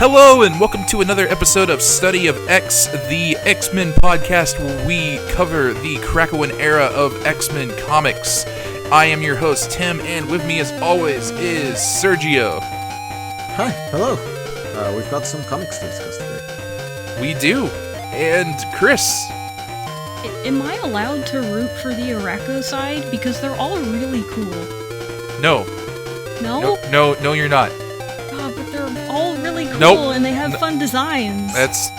Hello and welcome to another episode of Study of X, the X-Men podcast where we cover the Arrako era of X-Men comics. I am your host, Tim, and with me as always is Sergio. Hi, hello. We've got some comics to discuss today. We do. And Chris. Am I allowed to root for the Arrako side? Because they're all really cool. No. No? No, you're not. But they're all really cool, Nope. And they have fun designs.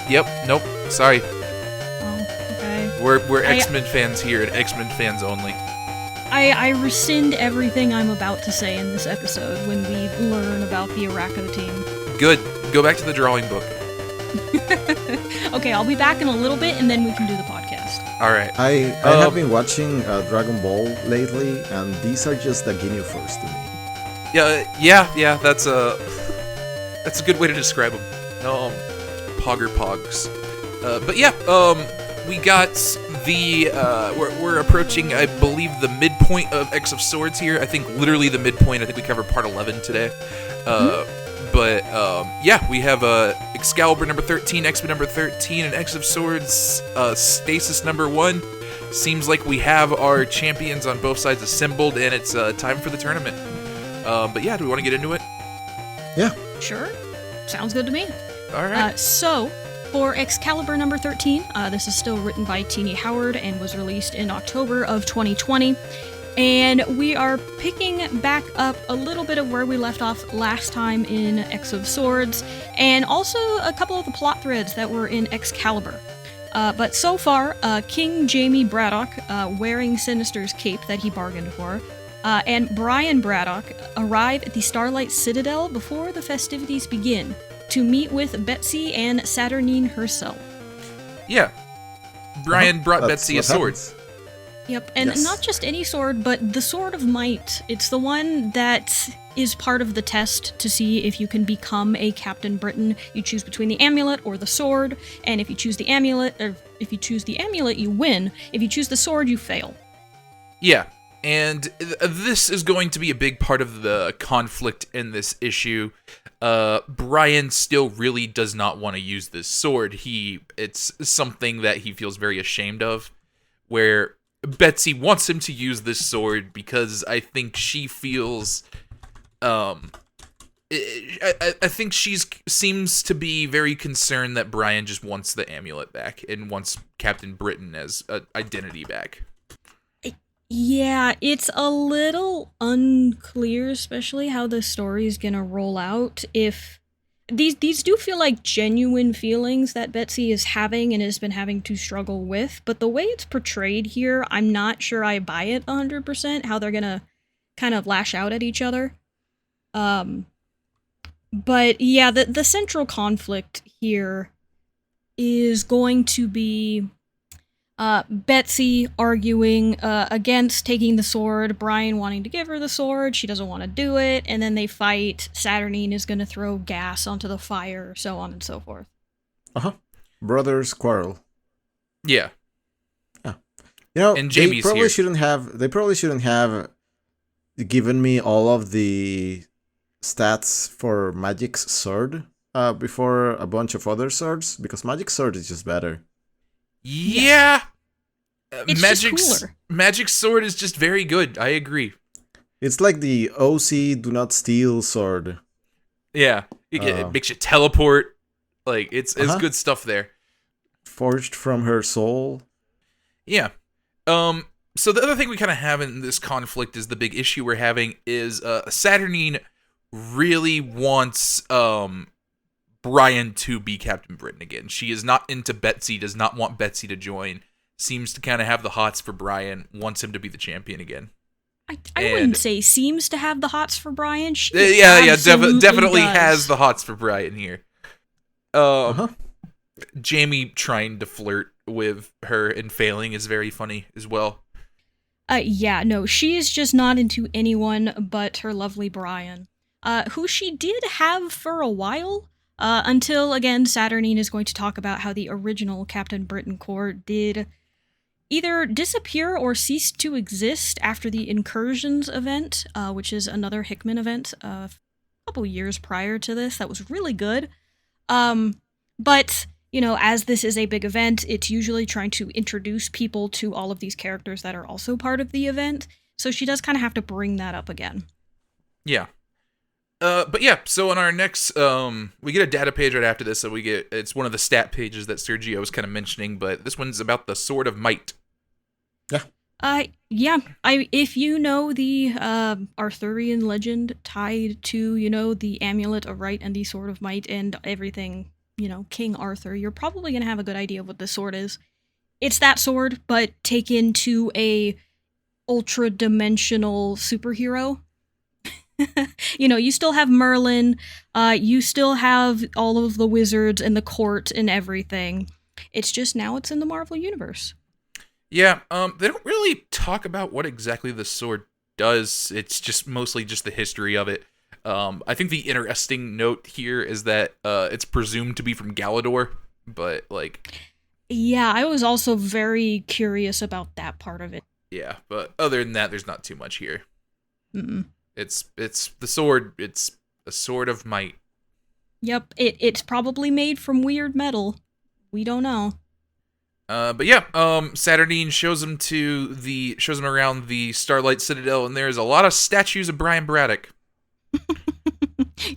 Nope, sorry. Oh, okay. We're X-Men fans here, and X-Men fans only. I rescind everything I'm about to say in this episode when we learn about the Arrako team. Good. Go back to the drawing book. Okay, I'll be back in a little bit, and then we can do the podcast. Alright. I have been watching Dragon Ball lately, and these are just the Ginyu Force to me. Yeah, that's a good way to describe them. Pogger Pogs. But yeah, we got the, we're approaching, I believe, the midpoint of X of Swords here. I think literally the midpoint. I think we covered part 11 today. But, yeah, we have, Excalibur number 13, X-Men number 13, and X of Swords, Stasis number 1. Seems like we have our champions on both sides assembled, and it's, time for the tournament. But yeah, do we want to get into it? Yeah. Sure. Sounds good to me. Alright. So, for Excalibur number 13, this is still written by Tini Howard and was released in October of 2020. And we are picking back up a little bit of where we left off last time in X of Swords, and also a couple of the plot threads that were in Excalibur. But so far, King Jamie Braddock, wearing Sinister's cape that he bargained for, and Brian Braddock arrive at the Starlight Citadel before the festivities begin to meet with Betsy and Saturnine herself. Yeah. Brian brought Betsy a sword. Happens. Yep, and Yes. not just any sword, but the Sword of Might. It's the one that is part of the test to see if you can become a Captain Britain. You choose between the amulet or the sword, and if you choose the amulet, you win. If you choose the sword, you fail. Yeah. And this is going to be a big part of the conflict in this issue. Brian still really does not want to use this sword. It's something that he feels very ashamed of, where Betsy wants him to use this sword because I think she feels, I think seems to be very concerned that Brian just wants the amulet back and wants Captain Britain as an identity back. Yeah, it's a little unclear, especially how the story is gonna roll out. If these do feel like genuine feelings that Betsy is having and has been having to struggle with, but the way it's portrayed here, I'm not sure I buy it 100%, how they're gonna kind of lash out at each other. But yeah, the central conflict here is going to be Betsy arguing against taking the sword, Brian wanting to give her the sword, she doesn't want to do it, and then they fight. Saturnine is going to throw gas onto the fire, so on and so forth. Brothers quarrel. Yeah. You know, And Jamie's they probably here. shouldn't have given me all of the stats for Magic's sword before a bunch of other swords, because Magic's sword is just better. Yeah. It's just cooler. Magic's sword is just very good. I agree. It's like the OC Do Not Steal sword. Yeah. It makes you teleport. Like, it's good stuff there. Forged from her soul. Yeah. So the other thing we kind of have in this conflict is the big issue we're having is Saturnine really wants Brian to be Captain Britain again. She is not into Betsy, does not want Betsy to join, seems to kind of have the hots for Brian, wants him to be the champion again. I wouldn't say seems to have the hots for Brian. She Definitely does. has the hots for Brian here. Jamie trying to flirt with her and failing is very funny as well. Yeah, no, she is just not into anyone but her lovely Brian, who she did have for a while. Until, again, Saturnine is going to talk about how the original Captain Britain Corps did either disappear or cease to exist after the Incursions event, which is another Hickman event a couple years prior to this that was really good. But, you know, as this is a big event, it's usually trying to introduce people to all of these characters that are also part of the event. So she does kind of have to bring that up again. Yeah. But yeah, so on our next, we get a data page right after this, so it's one of the stat pages that Sergio was kind of mentioning, but this one's about the Sword of Might. Yeah. If you know the Arthurian legend tied to, you know, the Amulet of Right and the Sword of Might and everything, you know, King Arthur, you're probably gonna have a good idea of what this sword is. It's that sword, but taken to a ultra-dimensional superhero. You know, you still have Merlin, you still have all of the wizards and the court and everything. It's just now it's in the Marvel Universe. Yeah, they don't really talk about what exactly the sword does. It's just mostly just the history of it. I think the interesting note here is that it's presumed to be from Galador, but like... Yeah, I was also very curious about that part of it. Yeah, but other than that, there's not too much here. Mm-mm. It's the sword. It's a sword of might. Yep, it's probably made from weird metal. We don't know. But yeah, Saturnine shows him around the Starlight Citadel, and there's a lot of statues of Brian Braddock.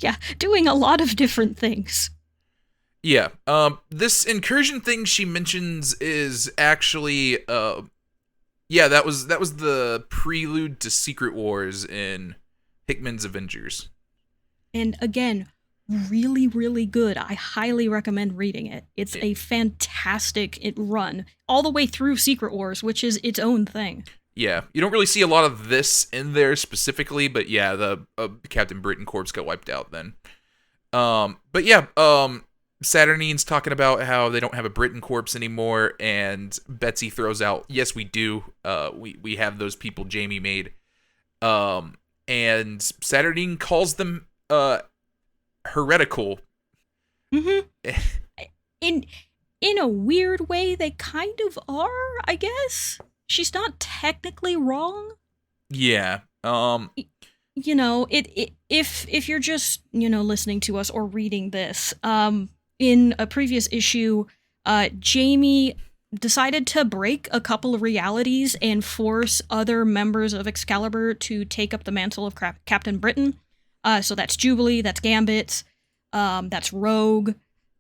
Yeah, doing a lot of different things. Yeah, this incursion thing she mentions is actually, yeah, that was the prelude to Secret Wars in Hickman's Avengers. And again, really, really good. I highly recommend reading it. It's a fantastic run, all the way through Secret Wars, which is its own thing. Yeah, you don't really see a lot of this in there specifically, but yeah, the Captain Britain corpse got wiped out then. But yeah, Saturnine's talking about how they don't have a Britain corpse anymore, and Betsy throws out, yes, we do. We have those people Jamie made. And Saturnine calls them heretical. Mm-hmm. In a weird way, they kind of are, I guess. She's not technically wrong. Yeah. You know, if you're just, you know, listening to us or reading this, in a previous issue, Jamie decided to break a couple of realities and force other members of Excalibur to take up the mantle of Captain Britain. So that's Jubilee, that's Gambit, that's Rogue,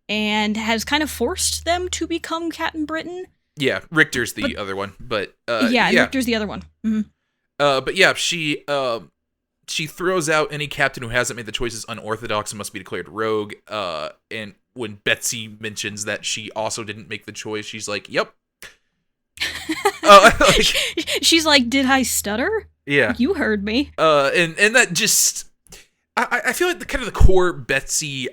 and has kind of forced them to become Captain Britain. Yeah, Richter's the other one, but yeah, Richter's the other one. Mm-hmm. But yeah, she throws out any captain who hasn't made the choices unorthodox and must be declared rogue. And when Betsy mentions that she also didn't make the choice, she's like, "Yep." She's like, "Did I stutter?" Yeah, you heard me. And that just, I feel like the kind of the core Betsy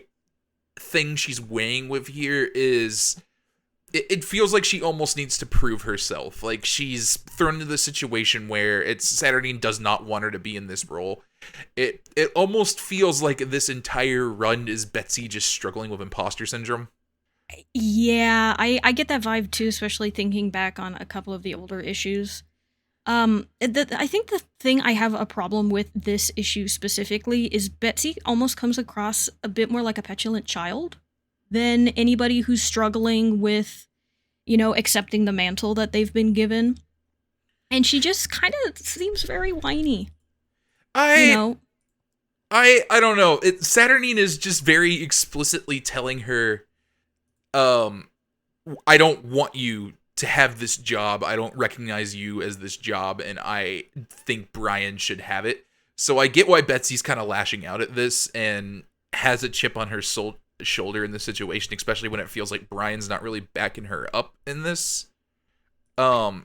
thing she's weighing with here is, it feels like she almost needs to prove herself. Like, she's thrown into the situation where Saturnine does not want her to be in this role. It almost feels like this entire run is Betsy just struggling with imposter syndrome. Yeah, I get that vibe too, especially thinking back on a couple of the older issues. I think the thing I have a problem with this issue specifically is Betsy almost comes across a bit more like a petulant child than anybody who's struggling with, you know, accepting the mantle that they've been given. And she just kind of seems very whiny. I don't know. Saturnine is just very explicitly telling her, I don't want you to have this job. I don't recognize you as this job, and I think Brian should have it. So I get why Betsy's kind of lashing out at this and has a chip on her shoulder in this situation, especially when it feels like Brian's not really backing her up in this. Yeah,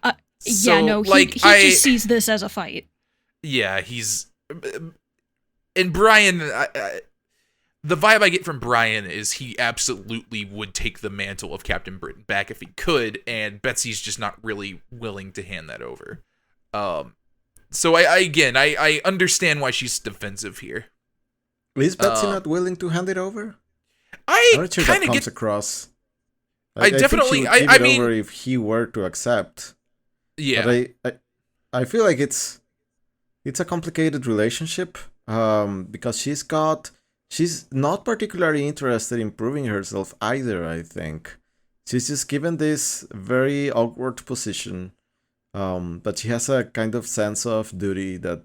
no, he just sees this as a fight. Yeah, and Brian, the vibe I get from Brian is he absolutely would take the mantle of Captain Britain back if he could, and Betsy's just not really willing to hand that over. So I understand why she's defensive here. Is Betsy not willing to hand it over? I'm not sure that comes across. I definitely, think she would give it over if he were to accept. Yeah, but I feel like it's a complicated relationship, because she's got she's not particularly interested in proving herself either, I think. She's just given this very awkward position, but she has a kind of sense of duty that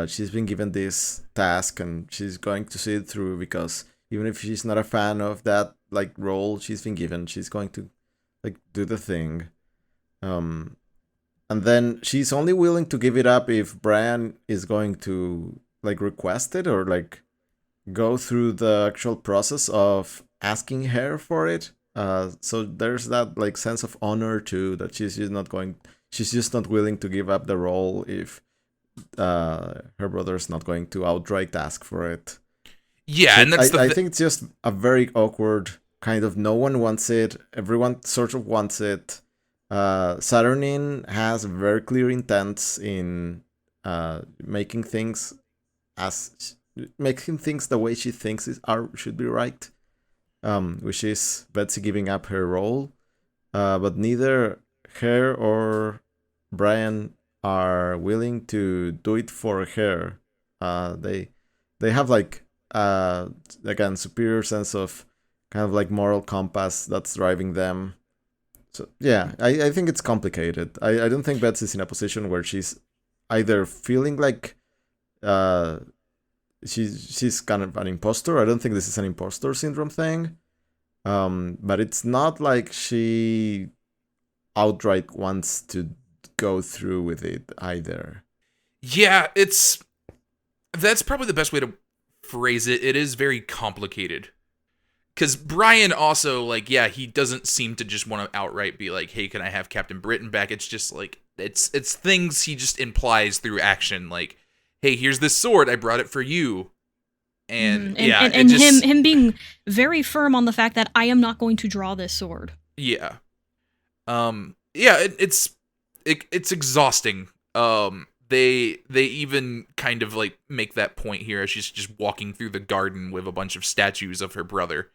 she's been given this task and she's going to see it through because even if she's not a fan of that like role she's been given, she's going to like do the thing. Um, and then she's only willing to give it up if Brian is going to like request it or like go through the actual process of asking her for it. So there's that like sense of honor too that she's just not willing to give up the role if her brother's not going to outright ask for it. Yeah, So and that's I think it's just a very awkward kind of no one wants it, everyone sort of wants it. Saturnin has very clear intents in making things as making things the way she thinks should be right, which is Betsy giving up her role, but neither her or Brian are willing to do it for her. They have like again superior sense of kind of like moral compass that's driving them. So yeah, I think it's complicated. I don't think Betsy's in a position where she's either feeling like uh she's kind of an imposter. I don't think this is an imposter syndrome thing. But it's not like she outright wants to go through with it either. Yeah, that's probably the best way to phrase it. It is very complicated. Because Brian also, like, yeah, he doesn't seem to just want to outright be like, hey, can I have Captain Britain back? It's just like, it's things he just implies through action. Like, hey, here's this sword. I brought it for you. And him being very firm on the fact that I am not going to draw this sword. Yeah. It's exhausting. They even kind of like make that point here as she's just walking through the garden with a bunch of statues of her brother.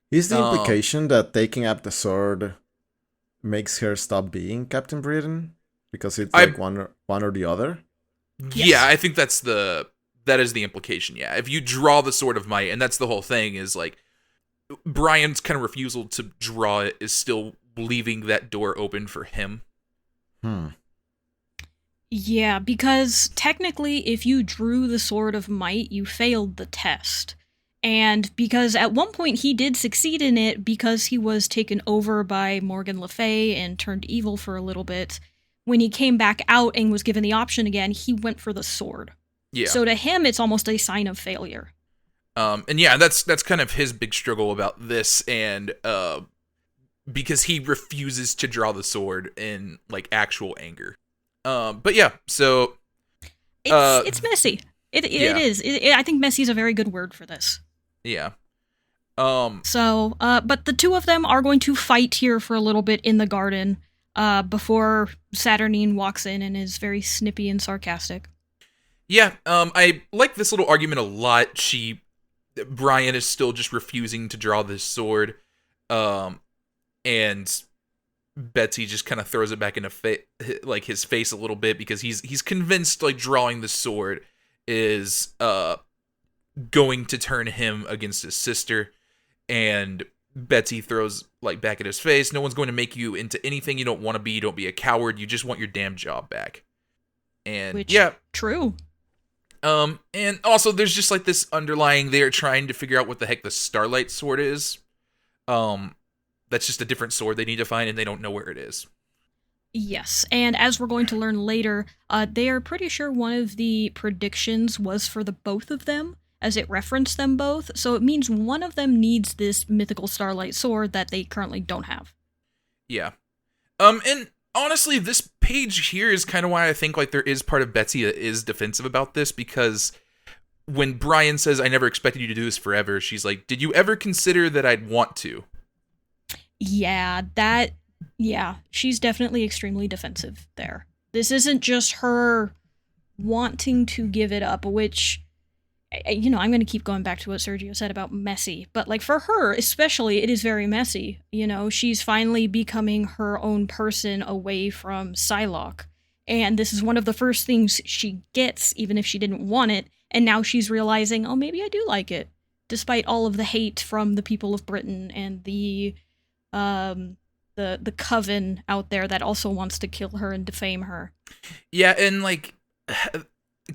Is the implication that taking up the sword makes her stop being Captain Britain? Because it's like one or the other? Yes. Yeah, I think that is the implication, yeah. If you draw the Sword of Might, and that's the whole thing, is like, Brian's kind of refusal to draw it is still leaving that door open for him. Yeah, because technically, if you drew the Sword of Might, you failed the test. And because at one point he did succeed in it because he was taken over by Morgan Le Fay and turned evil for a little bit, when he came back out and was given the option again, he went for the sword. Yeah. So to him, it's almost a sign of failure. And yeah, that's kind of his big struggle about this, and because he refuses to draw the sword in like actual anger. But yeah, so it's messy. It is. I think messy is a very good word for this. Yeah. But the two of them are going to fight here for a little bit in the garden, before Saturnine walks in and is very snippy and sarcastic. Yeah, I like this little argument a lot. Brian is still just refusing to draw this sword, and Betsy just kind of throws it back into his face a little bit because he's convinced like drawing the sword is going to turn him against his sister, and Betsy throws like back at his face, no one's going to make you into anything you don't want to be. Don't be a coward. You just want your damn job back. And which, yeah, true. And also there's just like this underlying, they're trying to figure out what the heck the Starlight Sword is. That's just a different sword they need to find, and they don't know where it is. Yes, and as we're going to learn later, they are pretty sure one of the predictions was for the both of them, as it referenced them both, so it means one of them needs this mythical Starlight Sword that they currently don't have. Yeah. And honestly, this page here is kind of why I think like there is part of Betsy that is defensive about this, because when Brian says, I never expected you to do this forever, she's like, did you ever consider that I'd want to? Yeah, she's definitely extremely defensive there. This isn't just her wanting to give it up, which, I'm going to keep going back to what Sergio said about messy, but like for her especially, it is very messy. She's finally becoming her own person away from Psylocke, and this is one of the first things she gets, even if she didn't want it, and now she's realizing, oh, maybe I do like it. despite all of the hate from the people of Britain and the coven out there that also wants to kill her and defame her. Yeah, and like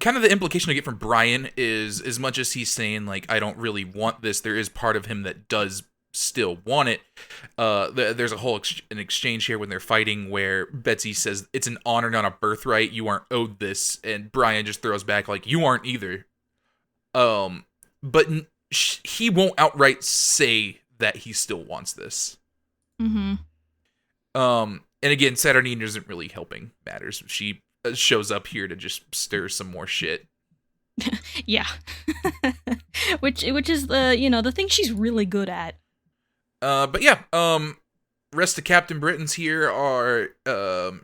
kind of the implication I get from Brian is, as much as he's saying like I don't really want this, there is part of him that does still want it. There's a whole an exchange here when they're fighting where Betsy says it's an honor, not a birthright. You aren't owed this, and Brian just throws back like you aren't either. But he won't outright say that he still wants this. Mm-hmm. And again, Saturnine isn't really helping matters. She shows up here to just stir some more shit. Yeah. which is the thing she's really good at. But yeah, rest of Captain Britain's here are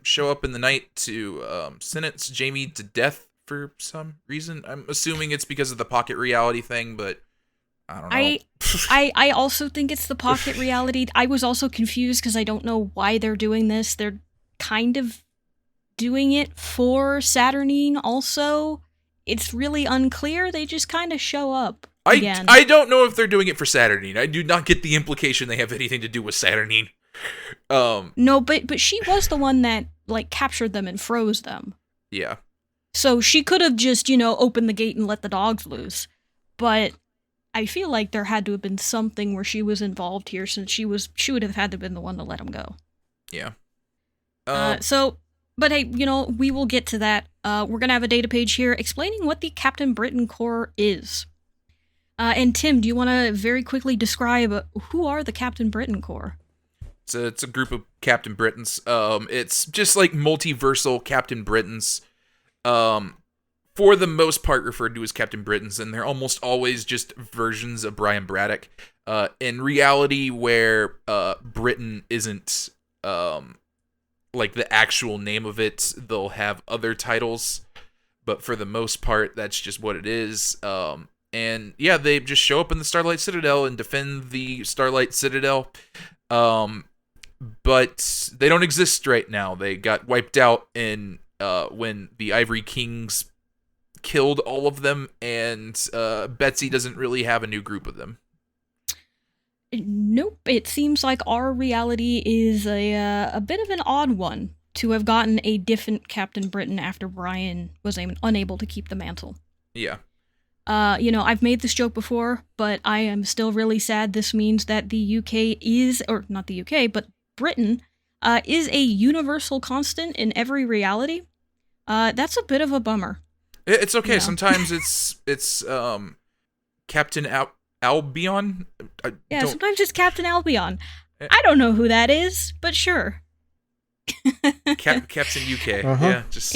show up in the night to sentence Jamie to death for some reason. I'm assuming it's because of the pocket reality thing, but I don't know. I also think it's the pocket reality. I was also confused because I don't know why they're doing this. They're kind of doing it for Saturnine also. It's really unclear. They just kind of show up again. I don't know if they're doing it for Saturnine. I do not get the implication they have anything to do with Saturnine. No, but she was the one that like captured them and froze them. Yeah. So she could have just, opened the gate and let the dogs loose. But I feel like there had to have been something where she was involved here, since she would have had to have been the one to let him go. Yeah. But hey, we will get to that. We're going to have a data page here explaining what the Captain Britain Corps is. And Tim, do you want to very quickly describe who are the Captain Britain Corps? It's a group of Captain Britons. It's just like multiversal Captain Britons. For the most part referred to as Captain Britons, and they're almost always just versions of Brian Braddock. In reality, where Britain isn't like the actual name of it, they'll have other titles, but for the most part, that's just what it is. And yeah, they just show up in the Starlight Citadel and defend the Starlight Citadel. But they don't exist right now. They got wiped out in when the Ivory Kings killed all of them, and Betsy doesn't really have a new group of them. Nope. It seems like our reality is a bit of an odd one to have gotten a different Captain Britain after Brian was unable to keep the mantle. Yeah. I've made this joke before, but I am still really sad. This means that the UK is, or not the UK, but Britain is a universal constant in every reality. That's a bit of a bummer. It's okay. Yeah. Sometimes it's Captain Albion. Sometimes it's Captain Albion. I don't know who that is, but sure. Captain UK. Uh-huh. Yeah, just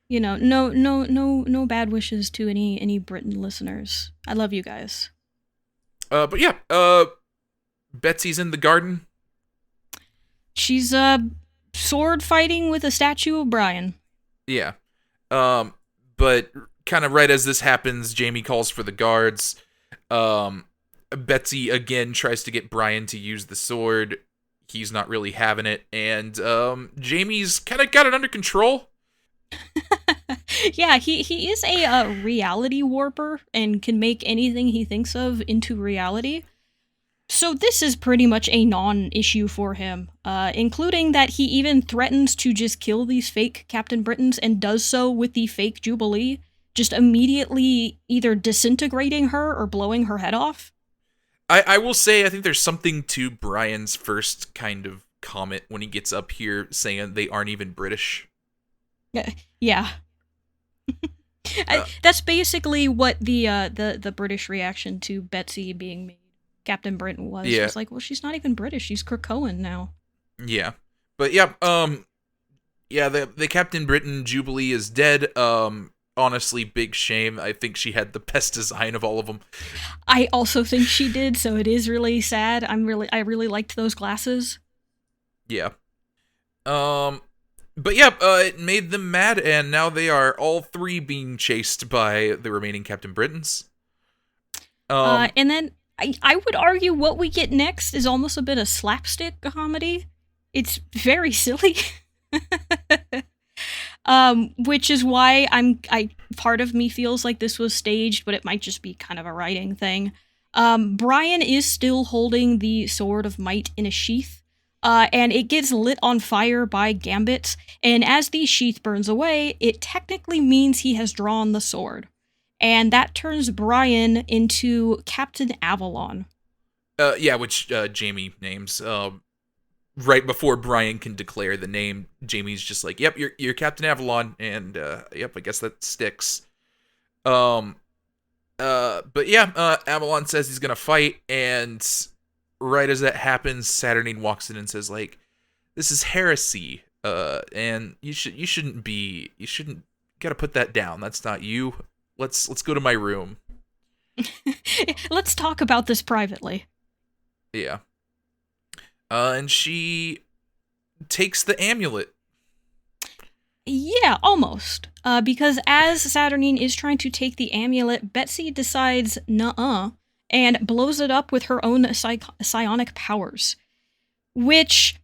no bad wishes to any Britain listeners. I love you guys. But yeah, Betsy's in the garden. She's sword fighting with a statue of Brian. Yeah. But kind of right as this happens, Jamie calls for the guards. Betsy again tries to get Brian to use the sword. He's not really having it, and Jamie's kind of got it under control. Yeah, he is a reality warper and can make anything he thinks of into reality. So this is pretty much a non-issue for him, including that he even threatens to just kill these fake Captain Britons and does so with the fake Jubilee, just immediately either disintegrating her or blowing her head off. I will say, I think there's something to Brian's first kind of comment when he gets up here saying they aren't even British. Yeah. That's basically what the British reaction to Betsy being made Captain Britain was. Yeah. It's like, well, she's not even British. She's Krakoan now. Yeah. But yeah, the Captain Britain Jubilee is dead. Honestly, big shame. I think she had the best design of all of them. I also think she did, so it is really sad. I really liked those glasses. Yeah. But yeah, it made them mad, and now they are all three being chased by the remaining Captain Britons. And then I would argue what we get next is almost a bit of slapstick comedy. It's very silly. Which is why part of me feels like this was staged, but it might just be kind of a writing thing. Brian is still holding the Sword of Might in a sheath, and it gets lit on fire by Gambit, and as the sheath burns away, it technically means he has drawn the sword. And that turns Brian into Captain Avalon. Which Jamie names. Right before Brian can declare the name, Jamie's just like, "Yep, you're Captain Avalon," and yep, I guess that sticks. But yeah, Avalon says he's gonna fight, and right as that happens, Saturnine walks in and says, like, "This is heresy, and you shouldn't gotta put that down. That's not you. Let's go to my room. Let's talk about this privately." Yeah. And she takes the amulet. Yeah, almost. Because as Saturnine is trying to take the amulet, Betsy decides nuh-uh, and blows it up with her own psionic powers. Which,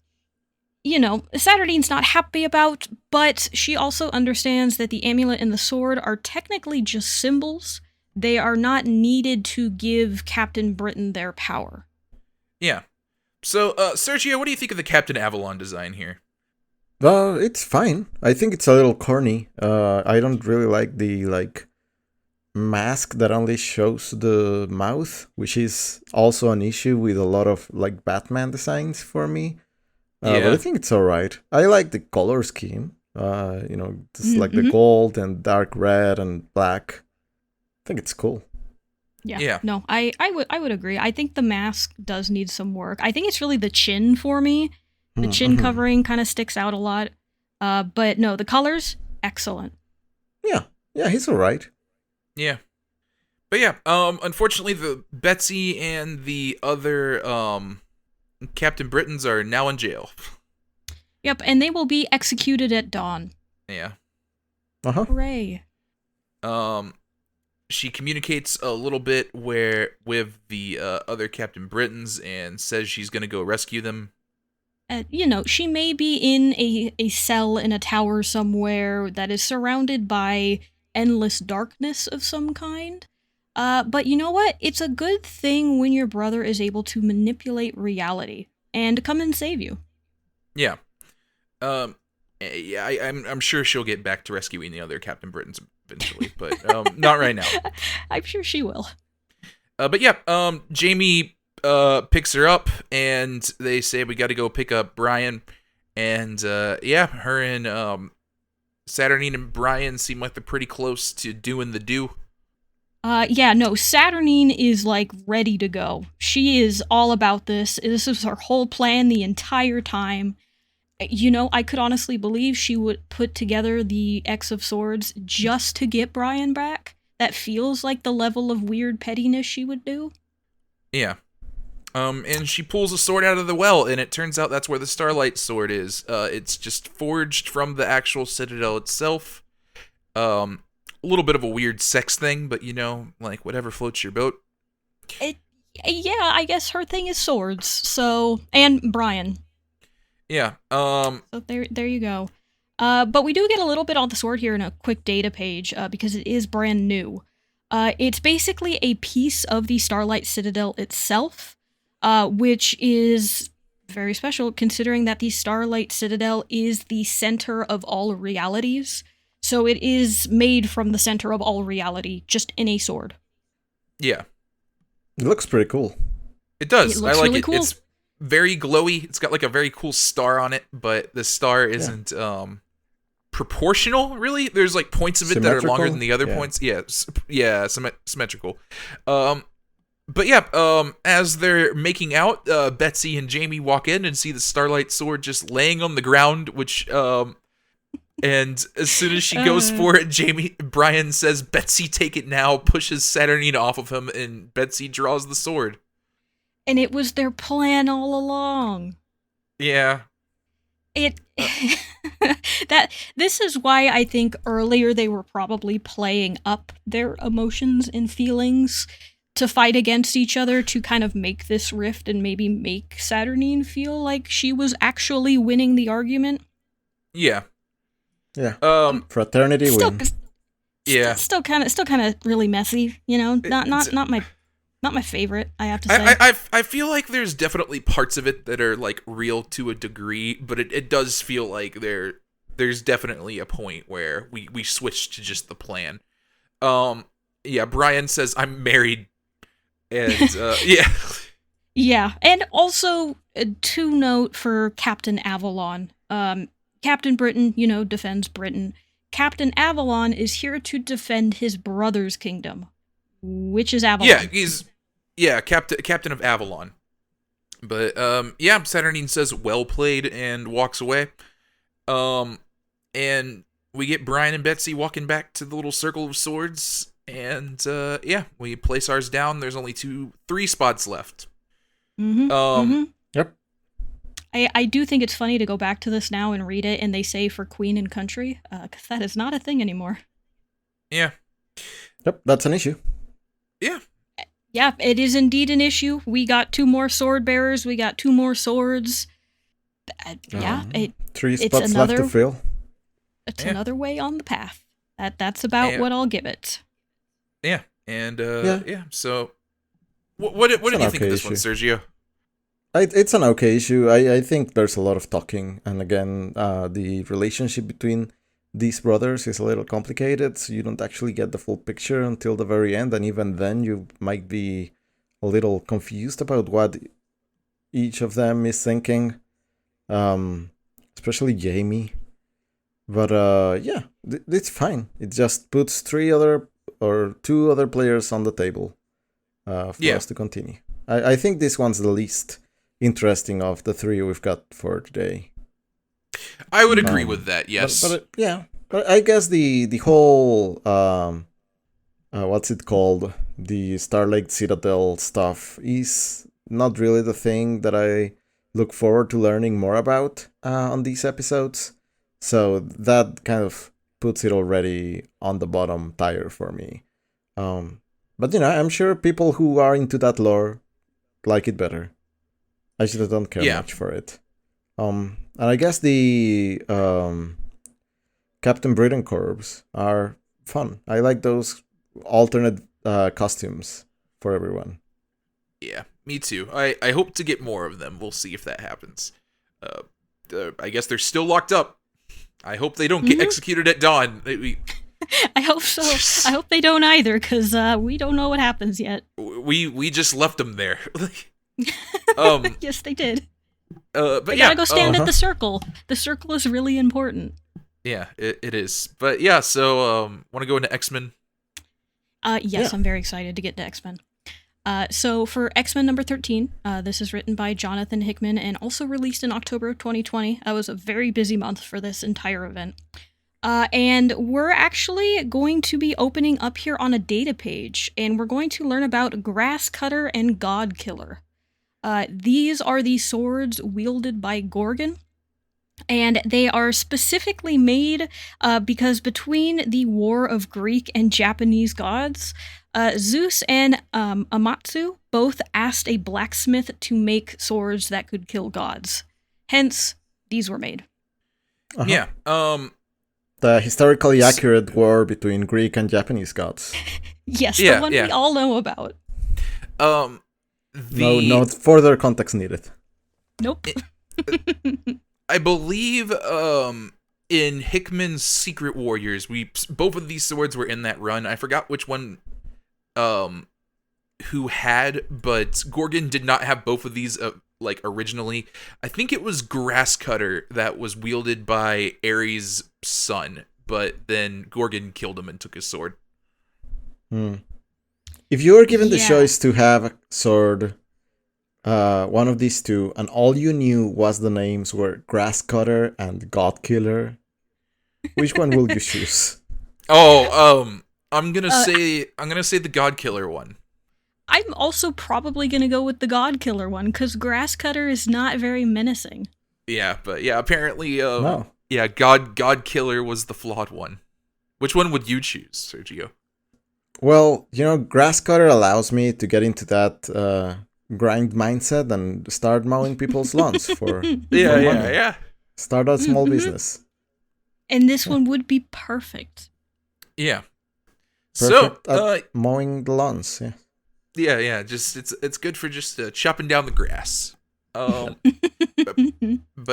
Saturnine's not happy about, but she also understands that the amulet and the sword are technically just symbols. They are not needed to give Captain Britain their power. Yeah. So, Sergio, what do you think of the Captain Avalon design here? It's fine. I think it's a little corny. I don't really like the mask that only shows the mouth, which is also an issue with a lot of Batman designs for me. But I think it's alright. I like the color scheme. It's like the gold and dark red and black. I think it's cool. Yeah. No, I would agree. I think the mask does need some work. I think it's really the chin for me. The chin covering kind of sticks out a lot. But no, the colors, excellent. Yeah, he's alright. Yeah. But yeah, unfortunately, the Betsy and the other Captain Britons are now in jail. Yep, and they will be executed at dawn. Yeah. Hooray. She communicates a little bit with the other Captain Britons and says she's going to go rescue them. She may be in a cell in a tower somewhere that is surrounded by endless darkness of some kind. But you know what? It's a good thing when your brother is able to manipulate reality and come and save you. Yeah. I'm sure she'll get back to rescuing the other Captain Britons eventually, but not right now. I'm sure she will. But yeah, Jamie picks her up, and they say we got to go pick up Brian. And her and Saturnine and Brian seem like they're pretty close to doing the do. Saturnine is ready to go. She is all about this. This is her whole plan the entire time. I could honestly believe she would put together the X of Swords just to get Brian back. That feels like the level of weird pettiness she would do. Yeah. And she pulls a sword out of the well, and it turns out that's where the Starlight Sword is. It's just forged from the actual Citadel itself. A little bit of a weird sex thing, but whatever floats your boat. I guess her thing is swords, so... And Brian. Yeah. So there you go. But we do get a little bit on the sword here in a quick data page, because it is brand new. It's basically a piece of the Starlight Citadel itself, which is very special considering that the Starlight Citadel is the center of all realities. So it is made from the center of all reality, just in a sword. Yeah. It looks pretty cool. It does. It looks I like really it. cool. It's very glowy. It's got a very cool star on it, but the star isn't proportional, really. There's points of it that are longer than the other points. Yeah, symmetrical. But yeah, as they're making out, Betsy and Jamie walk in and see the Starlight Sword just laying on the ground, which and as soon as she goes for it, Brian says, "Betsy, take it now," pushes Saturnine off of him, and Betsy draws the sword. And it was their plan all along. Yeah. This is why I think earlier they were probably playing up their emotions and feelings to fight against each other to kind of make this rift and maybe make Saturnine feel like she was actually winning the argument. Yeah. Yeah. Fraternity win. Yeah. Still kind of really messy, not my Not my favorite, I have to say. I feel like there's definitely parts of it that are like real to a degree, but it does feel like there's definitely a point where we switched to just the plan. Yeah, Brian says I'm married, and yeah. Yeah, and also to note for Captain Avalon. Captain Britain, defends Britain. Captain Avalon is here to defend his brother's kingdom, which is Avalon. Yeah, he's captain of Avalon. But yeah, Saturnine says well played and walks away. And we get Brian and Betsy walking back to the little circle of swords, and yeah, we place ours down. There's only 3 spots left. Yep. I do think it's funny to go back to this now and read it, and they say for Queen and Country, because that is not a thing anymore. Yeah. Yep, that's an issue. Yeah. Yeah, it is indeed an issue. We got 2 more sword bearers. We got 2 more swords. Yeah, 3 spots left to fill. It's another way on the path. That's about what I'll give it. Yeah, and yeah. So, what did you think of this one, Sergio? It's an okay issue. I think there's a lot of talking, and again, the relationship between these brothers is a little complicated, so you don't actually get the full picture until the very end, and even then you might be a little confused about what each of them is thinking, especially Jamie. But yeah, it's fine. It just puts 2 other players on the table for us to continue. I think this one's the least interesting of the 3 we've got for today. I would agree with that, yes. But I guess the whole what's it called? The Starlight Citadel stuff is not really the thing that I look forward to learning more about on these episodes. So that kind of puts it already on the bottom tier for me. But I'm sure people who are into that lore like it better. I just don't care much for it. And I guess the Captain Britain Corps are fun. I like those alternate costumes for everyone. Yeah, me too. I hope to get more of them. We'll see if that happens. I guess they're still locked up. I hope they don't get executed at dawn. I hope so. I hope they don't either, because we don't know what happens yet. We just left them there. Yes, they did. But they yeah, gotta go stand at the circle. The circle is really important. Yeah, it is. But yeah, so want to go into X-Men? Yes, I'm very excited to get to X-Men. So for X-Men number 13, this is written by Jonathan Hickman and also released in October of 2020. That was a very busy month for this entire event. And we're actually going to be opening up here on a data page, and we're going to learn about Grass Cutter and God Killer. These are the swords wielded by Gorgon, and they are specifically made because between the war of Greek and Japanese gods, Zeus and Amatsu both asked a blacksmith to make swords that could kill gods. Hence, these were made. Yeah. The historically accurate war between Greek and Japanese gods. Yes, the one we all know about. No further context needed. Nope. I believe in Hickman's Secret Warriors, both of these swords were in that run. I forgot which one who had, but Gorgon did not have both of these originally. I think it was Grass Cutter that was wielded by Ares' son, but then Gorgon killed him and took his sword. If you were given the choice to have a sword, one of these 2, and all you knew was the names were Grass Cutter and God Killer, which one will you choose? I'm gonna say the God Killer one. I'm also probably gonna go with the God Killer one, because Grass Cutter is not very menacing. Yeah, but yeah, apparently, no. Yeah, God Killer was the flawed one. Which one would you choose, Sergio? Well, Grass Cutter allows me to get into that grind mindset and start mowing people's lawns for money. Yeah. Start a small business. And this one would be perfect. Yeah. Perfect at mowing the lawns, yeah. Yeah. Just it's good for just chopping down the grass. But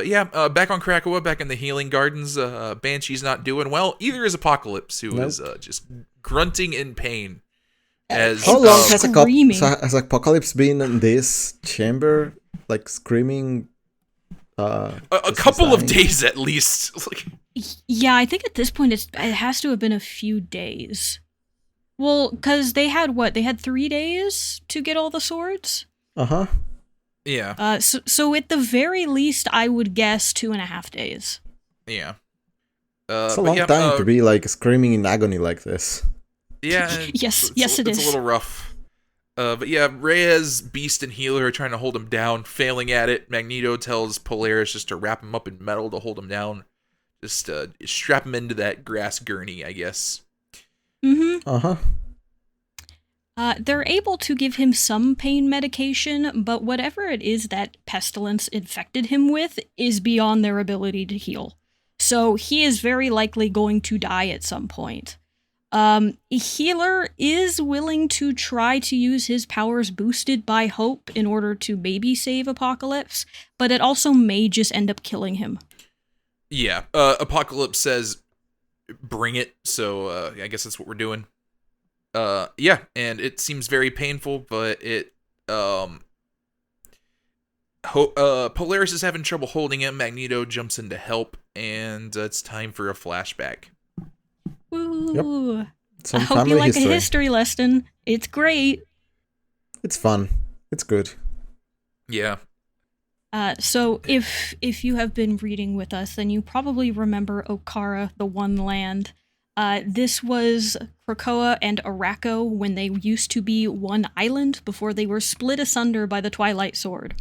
yeah, back on Krakoa, back in the Healing Gardens, Banshee's not doing well. Either is Apocalypse, who is just grunting in pain. As How long Screaming. has Apocalypse been in this chamber, like screaming? a as he's couple of dying? days at least. Like, Yeah, I think at this point it has to have been a few days. Well, because they had what? They had 3 days to get all the swords? Uh-huh. yeah, So at the very least, I would guess 2.5 days. yeah. It's a long time to be like screaming in agony like this. Yeah. Yes, it's it a is. little rough. But yeah, Reyes, Beast, and Healer are trying to hold him down, failing at it. Magneto tells Polaris just to wrap him up in metal to hold him down. Just strap him into that grass gurney, I guess. Mm-hmm. Uh-huh. They're able to give him some pain medication, but whatever it is that Pestilence infected him with is beyond their ability to heal. So he is very likely going to die at some point. Healer is willing to try to use his powers boosted by hope in order to maybe save Apocalypse, but it also may just end up killing him. Yeah, Apocalypse says, bring it, so I guess that's what we're doing. Yeah, and it seems very painful, but it, Polaris is having trouble holding him. Magneto jumps in to help, and it's time for a flashback. Ooh. Some I hope family you like history. a history lesson. It's great. It's fun. It's good. Yeah. So if you have been reading with us, then you probably remember Okara, the One Land. This was Krakoa and Arrako when they used to be one island before they were split asunder by the Twilight Sword.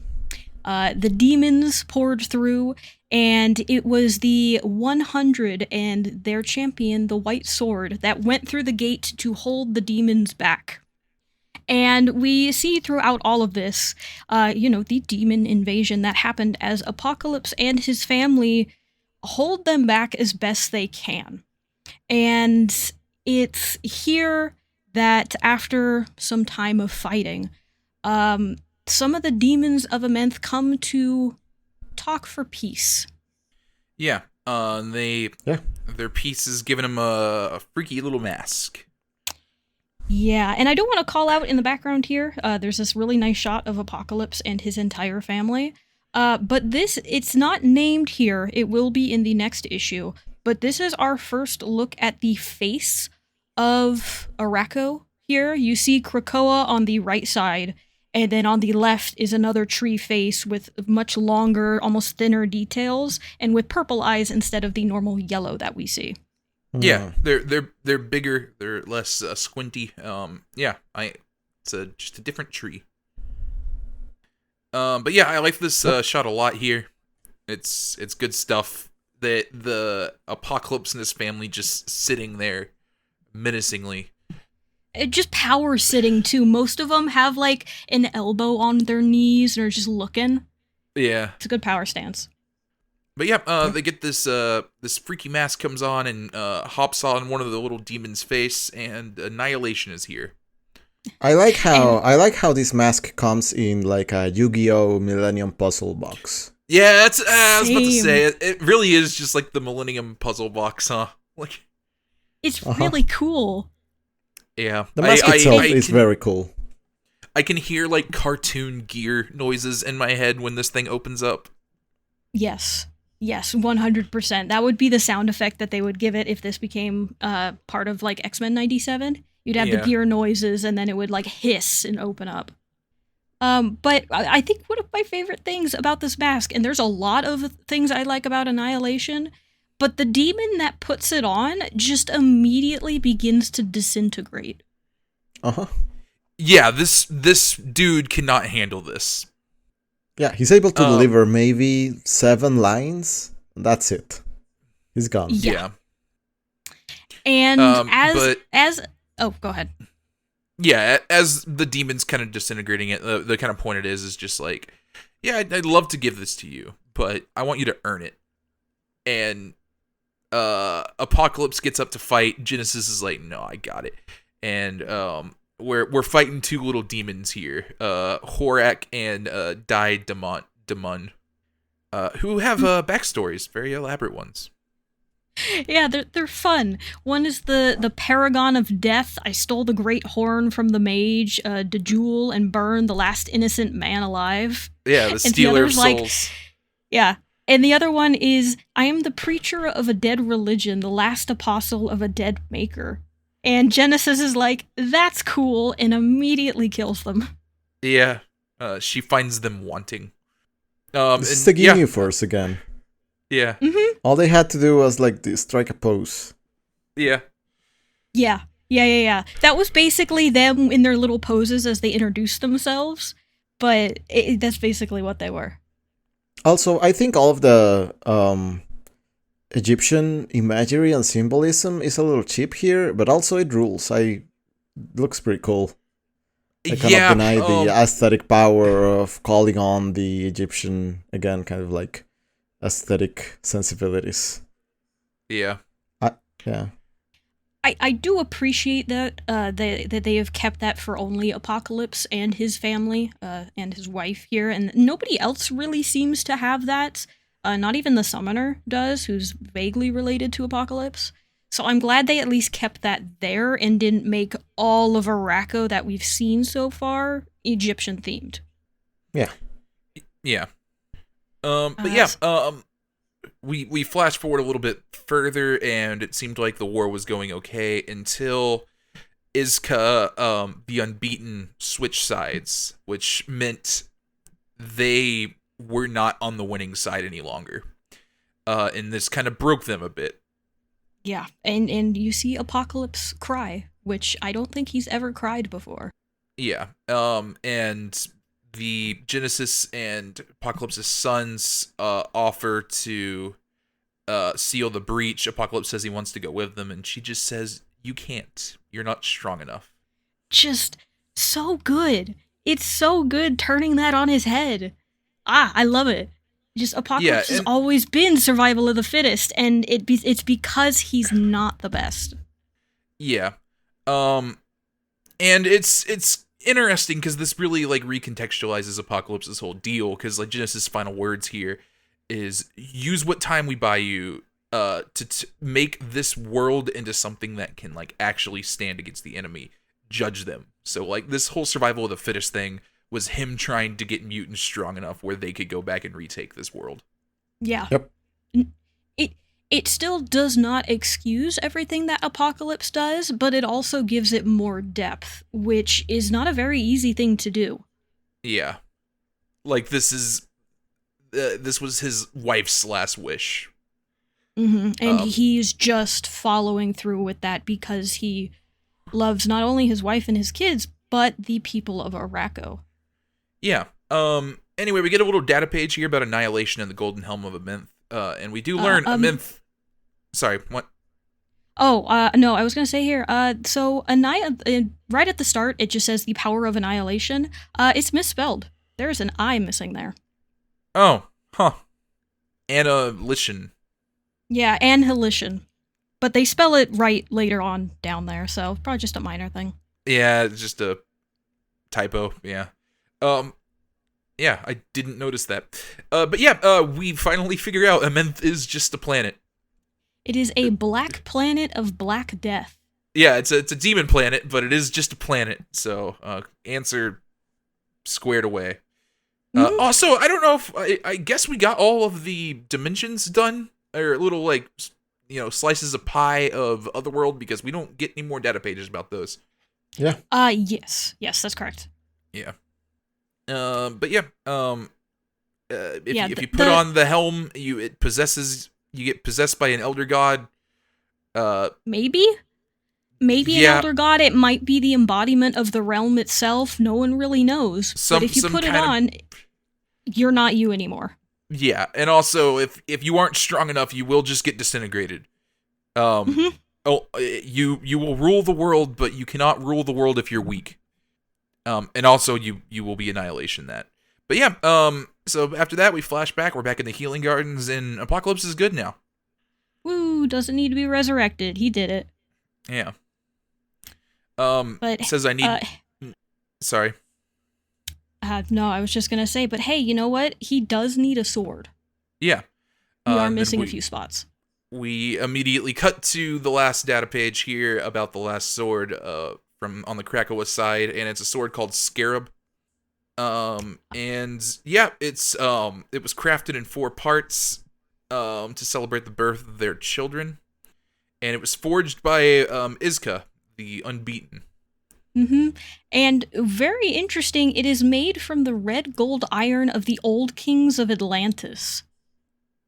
The demons poured through, and it was the 100 and their champion, the White Sword, that went through the gate to hold the demons back. And we see throughout all of this, the demon invasion that happened as Apocalypse and his family hold them back as best they can. And it's here that after some time of fighting, some of the demons of Amenth come to talk for peace. Yeah. Their piece is giving him a freaky little mask. Yeah, and I do want to call out in the background here, there's this really nice shot of Apocalypse and his entire family. But it's not named here. It will be in the next issue. But this is our first look at the face of Arrako here. You see Krakoa on the right side, and then on the left is another tree face with much longer, almost thinner details, and with purple eyes instead of the normal yellow that we see. Yeah, they're bigger, they're less squinty. It's just a different tree. But yeah, I like this shot a lot here. It's good stuff. That the Apocalypse and his family just sitting there menacingly. Just power sitting too. Most of them have like an elbow on their knees and are just looking. Yeah, It's a good power stance. but yeah, they get this freaky mask comes on and hops on one of the little demons' face, and Annihilation is here. I like how this mask comes in like a Yu-Gi-Oh! Millennium Puzzle box. Yeah, that's I was about to Same. say it really is just like the Millennium Puzzle box, huh? Like, It's really cool. yeah, The mask itself is can, very cool. I can hear like cartoon gear noises in my head when this thing opens up. Yes, 100%. That would be the sound effect that they would give it if this became part of like X-Men 97. You'd have the gear noises, and then it would like hiss and open up. But I think one of my favorite things about this mask, and there's a lot of things I like about Annihilation, but the demon that puts it on just immediately begins to disintegrate. Uh-huh. Yeah, this dude cannot handle this. Yeah, he's able to deliver maybe 7 lines. That's it. He's gone. Yeah. And oh, go ahead. Yeah, as the demon's kind of disintegrating it, the kind of point it is just like, yeah, I'd love to give this to you, but I want you to earn it. And Apocalypse gets up to fight. Genesis is like, no, I got it. And we're fighting two little demons here, Horak and Daimon, who have backstories, very elaborate ones. Yeah, they're fun. One is the Paragon of Death. I stole the great horn from the mage to jewel and burn the last innocent man alive. Yeah, the stealer of souls. Like, yeah. And the other one is, I am the preacher of a dead religion, the last apostle of a dead maker. And Genesis is like, that's cool, and immediately kills them. Yeah, she finds them wanting. This is the Ginyu Force again. Yeah. Mm-hmm. All they had to do was like strike a pose. Yeah. Yeah. That was basically them in their little poses as they introduced themselves, but that's basically what they were. Also, I think all of the Egyptian imagery and symbolism is a little cheap here, but also it rules. It looks pretty cool. I cannot deny the aesthetic power of calling on the Egyptian, again, kind of like aesthetic sensibilities. Yeah. I do appreciate that that they have kept that for only Apocalypse and his family and his wife here, and nobody else really seems to have that. Not even the Summoner does, who's vaguely related to Apocalypse. So I'm glad they at least kept that there and didn't make all of Arrako that we've seen so far Egyptian themed. Yeah. Yeah. We flash forward a little bit further, and it seemed like the war was going okay until Izka, the Unbeaten, switched sides, which meant they were not on the winning side any longer. And this kind of broke them a bit. Yeah, and you see Apocalypse cry, which I don't think he's ever cried before. Yeah, and the Genesis and Apocalypse's sons offer to seal the breach. Apocalypse says he wants to go with them, and she just says, "You can't. You're not strong enough." Just so good. It's so good turning that on his head. I love it. Just Apocalypse has always been survival of the fittest, and it's because he's not the best. Yeah. And it's interesting because this really like recontextualizes Apocalypse's whole deal, because like Genesis' final words here is, use what time we buy you to make this world into something that can like actually stand against the enemy, judge them. So like this whole survival of the fittest thing was him trying to get mutants strong enough where they could go back and retake this world. Yeah. Yep. It still does not excuse everything that Apocalypse does, but it also gives it more depth, which is not a very easy thing to do. Yeah. Like this was his wife's last wish. Mm-hmm. And he's just following through with that because he loves not only his wife and his kids, but the people of Arrako. Yeah. Anyway, we get a little data page here about Annihilation and the Golden Helm of Amenth. And we do learn Amenth... Sorry, what? Oh, no, I was going to say here, so right at the start, it just says the power of annihilation. It's misspelled. There's an I missing there. Oh, huh. Annihilation. Yeah, annihilation. But they spell it right later on down there, so probably just a minor thing. Yeah, it's just a typo, yeah. Yeah, I didn't notice that. But yeah, we finally figure out Amenth is just a planet. It is a black planet of black death. Yeah, it's a demon planet, but it is just a planet. So, answer squared away. Mm-hmm. Also, I don't know if I guess we got all of the dimensions done, or little like slices of pie of Otherworld, because we don't get any more data pages about those. Yeah. Yes, that's correct. Yeah. But yeah. If you put on the helm, you get possessed by an elder god. Maybe an elder god. It might be the embodiment of the realm itself. No one really knows. But if you put it on, you're not you anymore. Yeah, and also if you aren't strong enough, you will just get disintegrated. Mm-hmm. Oh, you will rule the world, but you cannot rule the world if you're weak. And also you will be annihilation that. But yeah, so after that we flash back, we're back in the healing gardens, and Apocalypse is good now. Woo, doesn't need to be resurrected. He did it. Yeah. But says I need. Sorry. No, I was just gonna say, but hey, you know what? He does need a sword. Yeah. We are missing a few spots. We immediately cut to the last data page here about the last sword from on the Krakoa side, and it's a sword called Scarab. And yeah, it was crafted in 4 parts to celebrate the birth of their children, and it was forged by Izka, the Unbeaten. Mm-hmm. And very interesting, it is made from the red gold iron of the old kings of Atlantis.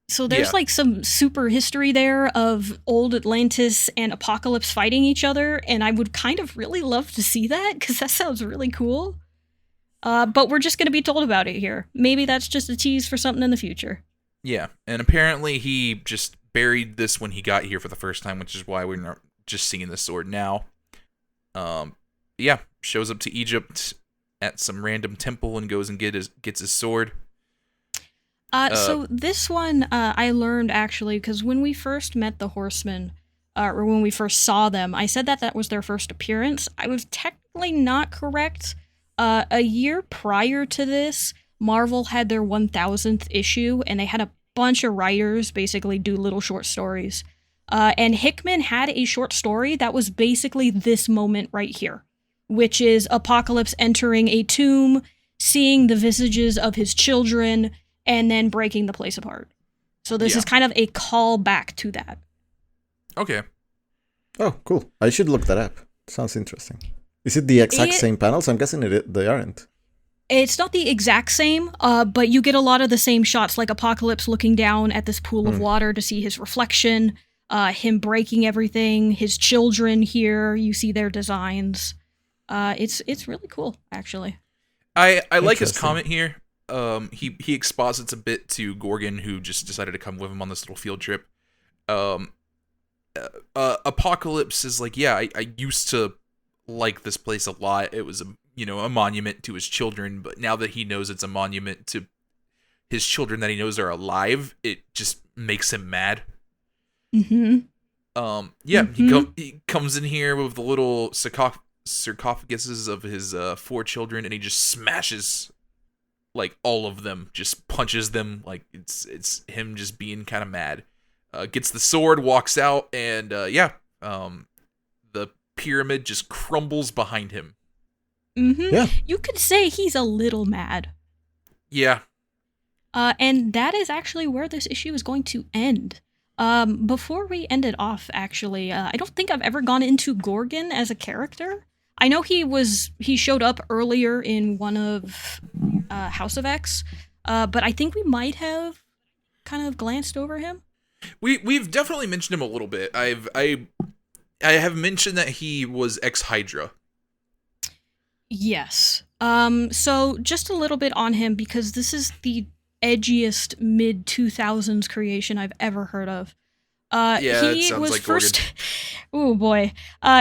So there's like some super history there of old Atlantis and Apocalypse fighting each other, and I would kind of really love to see that, because that sounds really cool. But we're just going to be told about it here. Maybe that's just a tease for something in the future. Yeah, and apparently he just buried this when he got here for the first time, which is why we're not just seeing this sword now. Yeah, shows up to Egypt at some random temple and goes and gets his sword. So this one I learned actually because when we first met the Horsemen, or when we first saw them, I said that was their first appearance. I was technically not correct. A year prior to this, Marvel had their 1000th issue, and they had a bunch of writers basically do little short stories. And Hickman had a short story that was basically this moment right here, which is Apocalypse entering a tomb, seeing the visages of his children, and then breaking the place apart. So this is kind of a callback to that. Okay. Oh, cool. I should look that up. Sounds interesting. Is it the exact same panels? I'm guessing they aren't. It's not the exact same, but you get a lot of the same shots, like Apocalypse looking down at this pool of water to see his reflection, him breaking everything, his children here, you see their designs. It's really cool, actually. I like his comment here. He exposits a bit to Gorgon, who just decided to come with him on this little field trip. Apocalypse is like, yeah, I used to like this place a lot. It was a monument to his children, but now that he knows it's a monument to his children that he knows are alive, it just makes him mad. Mm-hmm. He comes in here with the little sarcophaguses of his 4 children, and he just smashes like all of them, just punches them like it's him just being kind of mad. Gets the sword, walks out, and the pyramid just crumbles behind him. Mm-hmm. Yeah. You could say he's a little mad. Yeah. And that is actually where this issue is going to end. Before we end it off, actually, I don't think I've ever gone into Gorgon as a character. I know he showed up earlier in one of House of X, but I think we might have kind of glanced over him. We've definitely mentioned him a little bit. I have mentioned that he was ex-Hydra. Yes. So just a little bit on him, because this is the edgiest mid-2000s creation I've ever heard of. It sounds was like first. Gorgon. Oh boy.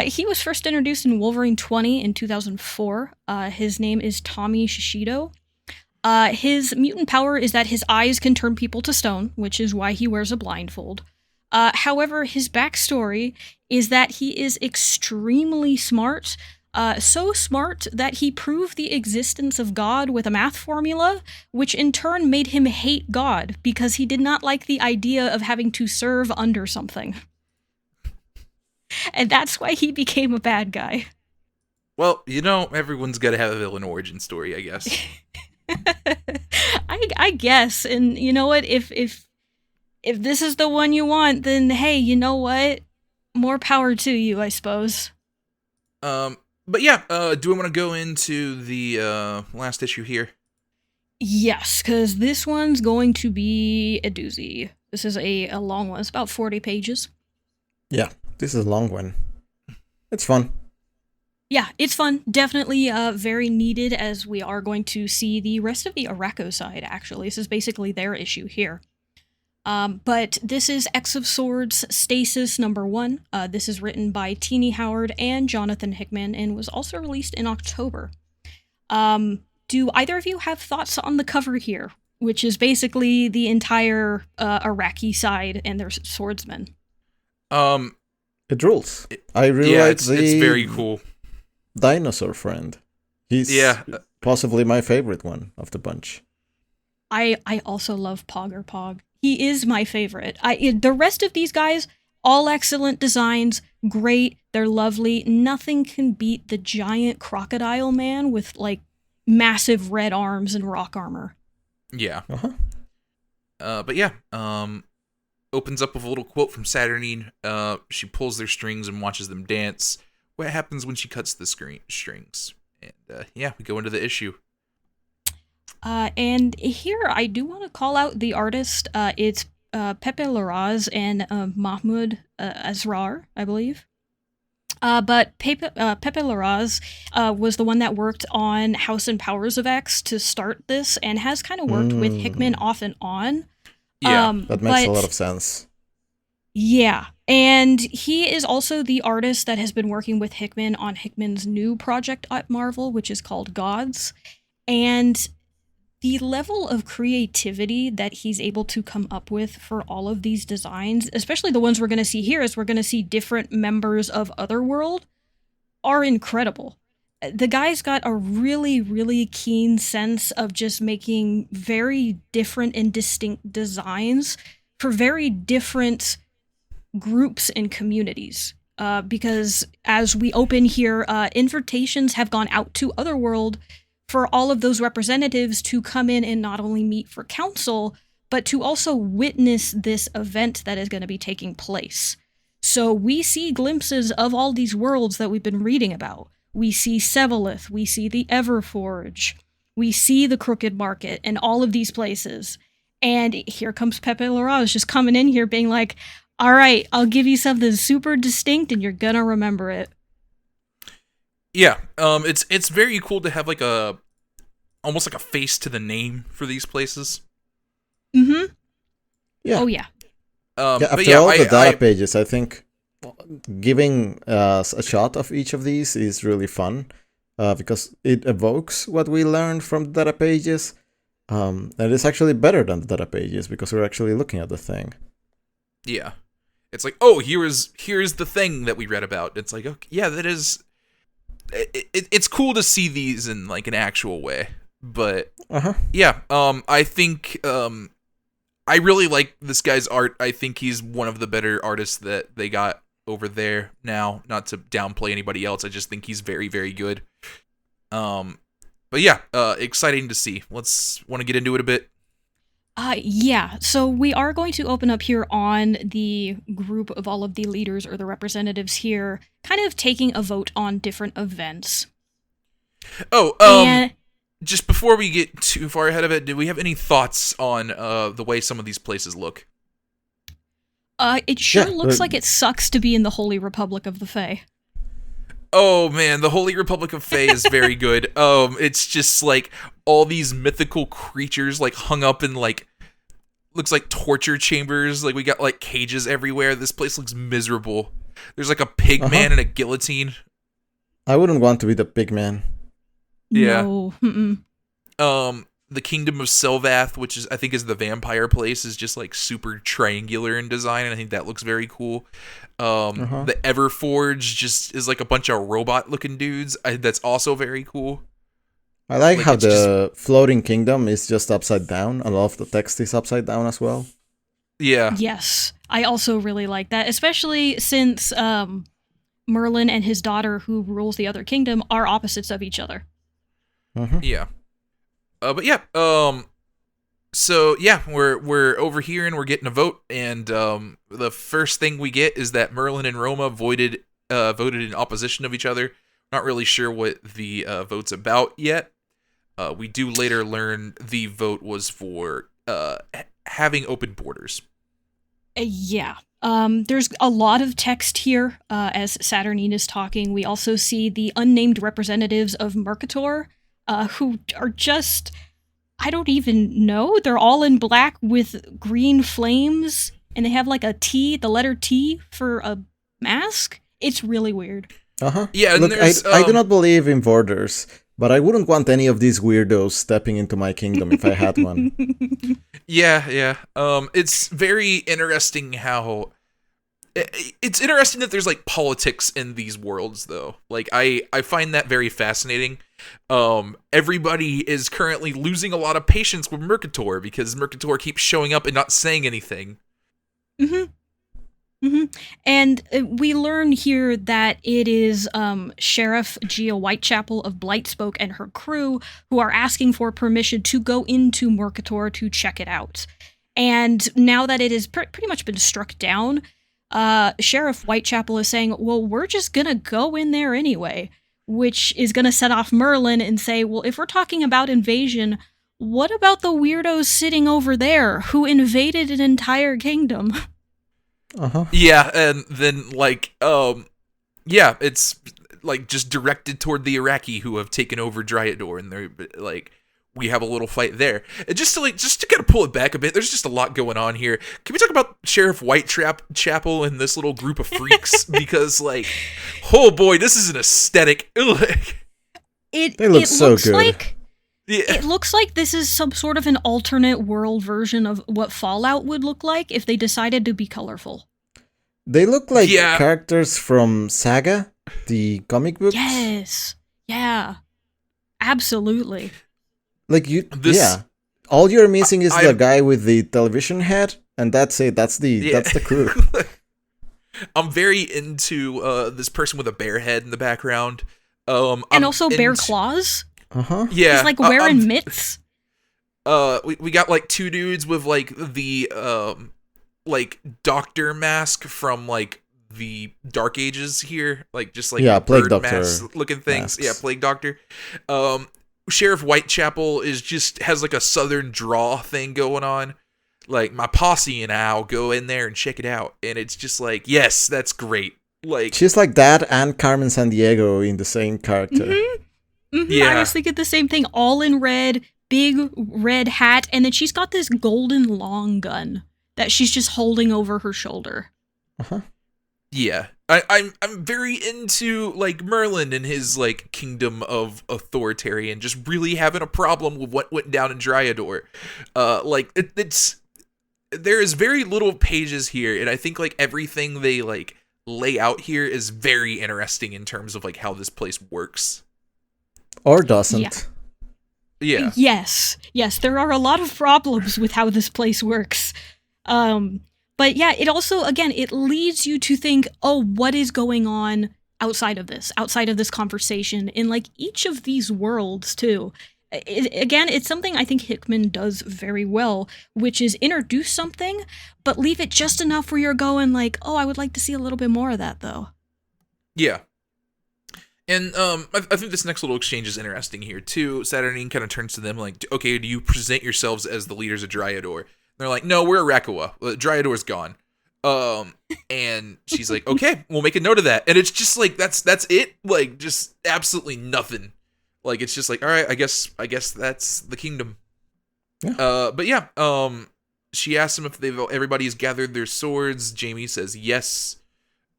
He was first introduced in Wolverine 20 in 2004. His name is Tommy Shishido. His mutant power is that his eyes can turn people to stone, which is why he wears a blindfold. However, his backstory is that he is extremely smart. So smart that he proved the existence of God with a math formula, which in turn made him hate God because he did not like the idea of having to serve under something. And that's why he became a bad guy. Well, everyone's got to have a villain origin story, I guess. I guess, and you know what? If this is the one you want, then hey, you know what? More power to you, I suppose. But yeah, do we want to go into the last issue here? Yes, because this one's going to be a doozy. This is a long one. It's about 40 pages. Yeah, this is a long one. It's fun. Yeah, it's fun. Definitely very needed, as we are going to see the rest of the Arrako side, actually. This is basically their issue here. But this is X of Swords Stasis #1. This is written by Tini Howard and Jonathan Hickman and was also released in October. Do either of you have thoughts on the cover here, which is basically the entire Iraqi side and their swordsmen? It rules. I really like it's very cool. dinosaur friend. He's Yeah. possibly my favorite one of the bunch. I also love Pog. He is my favorite. The rest of these guys, all excellent designs, great, they're lovely. Nothing can beat the giant crocodile man with like massive red arms and rock armor. Yeah. Uh-huh. But yeah, opens up with a little quote from Saturnine. She pulls their strings and watches them dance. What happens when she cuts the strings? And yeah, we go into the issue. And here I do want to call out the artist. It's Pepe Larraz and Mahmoud Asrar, I believe. But Pepe Larraz was the one that worked on House and Powers of X to start this, and has kind of worked with Hickman off and on. Yeah, that makes a lot of sense. Yeah, and he is also the artist that has been working with Hickman on Hickman's new project at Marvel, which is called Gods. And the level of creativity that he's able to come up with for all of these designs, especially the ones we're going to see here, as we're going to see different members of Otherworld, are incredible. The guy's got a really, really keen sense of just making very different and distinct designs for very different groups and communities. Because as we open here, invitations have gone out to Otherworld for all of those representatives to come in and not only meet for council, but to also witness this event that is going to be taking place. So we see glimpses of all these worlds that we've been reading about. We see Sevalith, we see the Everforge, we see the Crooked Market, and all of these places. And here comes Pepe Larraz just coming in here being like, all right, I'll give you something super distinct and you're gonna remember it. Yeah, it's very cool to have like almost like a face to the name for these places. Mm-hmm. Yeah. Oh yeah. After all the data pages, I think giving us a shot of each of these is really fun because it evokes what we learned from the data pages, and it's actually better than the data pages because we're actually looking at the thing. Yeah, it's like, oh, here's the thing that we read about. It's like, okay, yeah, that is. It's cool to see these in like an actual way, but yeah, I think I really like this guy's art. I think he's one of the better artists that they got over there now. Not to downplay anybody else, I just think he's very, very good. But yeah, exciting to see. Let's want to get into it a bit. Yeah, so we are going to open up here on the group of all of the leaders or the representatives here, kind of taking a vote on different events. Oh, just before we get too far ahead of it, do we have any thoughts on the way some of these places look? It sure looks like it sucks to be in the Holy Republic of the Fae. Oh man, the Holy Republic of Fae is very good. It's just like all these mythical creatures like hung up in like looks like torture chambers. Like we got like cages everywhere. This place looks miserable. There's like a pig man and a guillotine. I wouldn't want to be the pig man. Yeah. No. The Kingdom of Sylvath, which is I think is the vampire place, is just like super triangular in design, and I think that looks very cool. The Everforge just is like a bunch of robot-looking dudes. That's also very cool. I like how the floating kingdom is just upside down. A lot of the text is upside down as well. Yeah. Yes, I also really like that, especially since Merlin and his daughter, who rules the other kingdom, are opposites of each other. Yeah. But yeah, so yeah, we're over here and we're getting a vote, and the first thing we get is that Merlin and Roma voted in opposition of each other. Not really sure what the vote's about yet. We do later learn the vote was for having open borders. Yeah. There's a lot of text here as Saturnine is talking. We also see the unnamed representatives of Mercator, who are just, I don't even know. They're all in black with green flames, and they have like a T, the letter T for a mask. It's really weird. Yeah, and look, I do not believe in borders, but I wouldn't want any of these weirdos stepping into my kingdom if I had one. Yeah. It's very interesting how It's interesting that there's like politics in these worlds, though. Like I find that very fascinating. Everybody is currently losing a lot of patience with Mercator because Mercator keeps showing up and not saying anything. And we learn here that it is Sheriff Gia Whitechapel of Blightspoke and her crew who are asking for permission to go into Mercator to check it out. And now that it has pretty much been struck down, Sheriff Whitechapel is saying, well, we're just gonna go in there anyway, which is gonna set off Merlin and say, well, if we're talking about invasion, what about the weirdos sitting over there who invaded an entire kingdom? Yeah, and then like it's like just directed toward the Arraki who have taken over Dryador, and they're like, we have a little fight there. And just to kind of pull it back a bit, there's just a lot going on here. Can we talk about Sheriff Whitechapel and this little group of freaks? Because like, oh boy, this is an aesthetic. It look so looks good. Like Yeah. it looks like this is some sort of an alternate world version of what Fallout would look like if they decided to be colorful. They look like characters from Saga, the comic books. Yes. Yeah. Absolutely. Like all you're missing is the guy with the television head, and that's it. That's the crew. I'm very into this person with a bear head in the background. And also bear claws. Yeah. He's like wearing mitts. We got like two dudes with like the like doctor mask from like the Dark Ages here, like just like Plague bird Doctor mask looking things. masks. Yeah, Plague Doctor. Sheriff Whitechapel has like a southern draw thing going on. Like, my posse and I'll go in there and check it out, and it's just like, yes, that's great. Like, she's like that and Carmen Sandiego in the same character. I was thinking the same thing. All in red, big red hat, and then she's got this golden long gun that she's just holding over her shoulder. Yeah, I'm very into like Merlin and his like kingdom of authoritarian, just really having a problem with what went down in Dryador. There is very little pages here, and I think like everything they like lay out here is very interesting in terms of like how this place works. Or doesn't. Yeah. Yes, there are a lot of problems with how this place works. But yeah, it also, again, it leads you to think, oh, what is going on outside of this conversation in like each of these worlds too. It's something I think Hickman does very well, which is introduce something, but leave it just enough where you're going like, oh, I would like to see a little bit more of that though. Yeah. And I think this next little exchange is interesting here too. Saturnine kind of turns to them like, okay, do you present yourselves as the leaders of Dryador? They're like, no, we're Arrako. Dryador's gone. And she's like, okay, we'll make a note of that. And it's just like, that's it. Like, just absolutely nothing. Like, it's just like, all right, I guess that's the kingdom. Yeah. But yeah, she asks him if everybody's gathered their swords. Jamie says yes.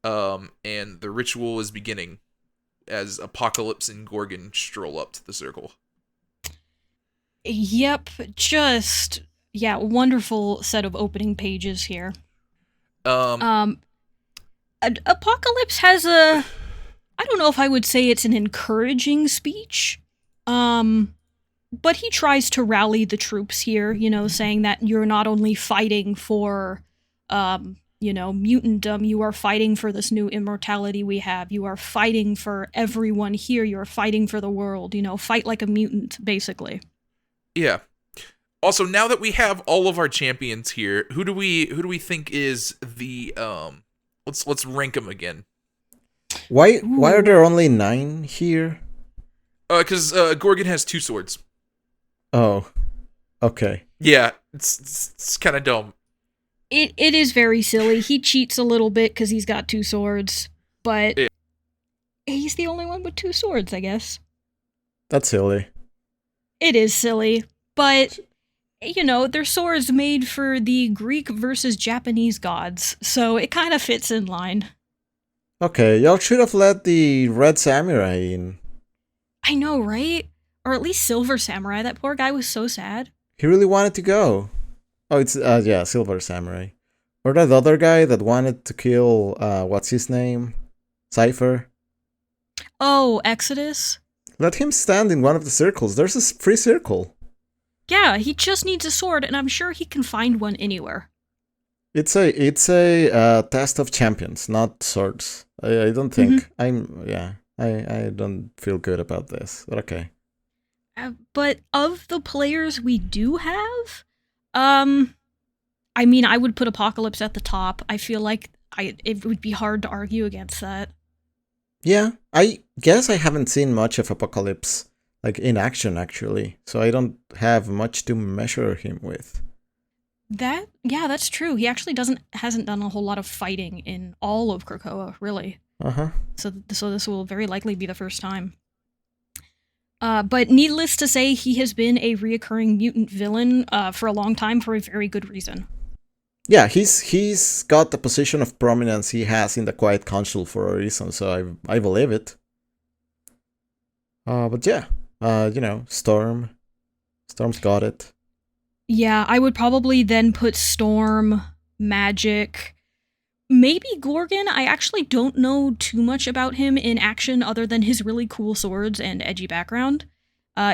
And the ritual is beginning as Apocalypse and Gorgon stroll up to the circle. Yep, wonderful set of opening pages here. Apocalypse has I don't know if I would say it's an encouraging speech, but he tries to rally the troops here, saying that you're not only fighting for, mutantdom, you are fighting for this new immortality we have, you are fighting for everyone here, you're fighting for the world, fight like a mutant, basically. Yeah. Also, now that we have all of our champions here, who do we think is the let's rank them again. Why are there only 9 here? Because Gorgon has 2 swords. Oh, okay. Yeah, it's kind of dumb. It is very silly. He cheats a little bit because he's got 2 swords, but he's the only one with 2 swords, I guess. That's silly. It is silly, but they're swords made for the Greek versus Japanese gods, so it kind of fits in line. Okay, y'all should have let the Red Samurai in. I know, right? Or at least Silver Samurai. That poor guy was so sad. He really wanted to go. Oh, it's Silver Samurai. Or that other guy that wanted to kill, what's his name? Cypher. Oh, Exodus? Let him stand in one of the circles. There's a free circle. Yeah, he just needs a sword, and I'm sure he can find one anywhere. It's a test of champions, not swords. I don't think I don't feel good about this, but okay. But of the players we do have, I mean, I would put Apocalypse at the top. I feel like it would be hard to argue against that. Yeah, I guess I haven't seen much of Apocalypse, like in action actually, so I don't have much to measure him with. That's true. He actually hasn't done a whole lot of fighting in all of Krakoa, really. So this will very likely be the first time. But needless to say, he has been a reoccurring mutant villain for a long time for a very good reason. Yeah, he's got the position of prominence he has in the Quiet Council for a reason, so I believe it. But yeah, Storm's got it. Yeah, I would probably then put Storm, Magic, maybe Gorgon. I actually don't know too much about him in action other than his really cool swords and edgy background.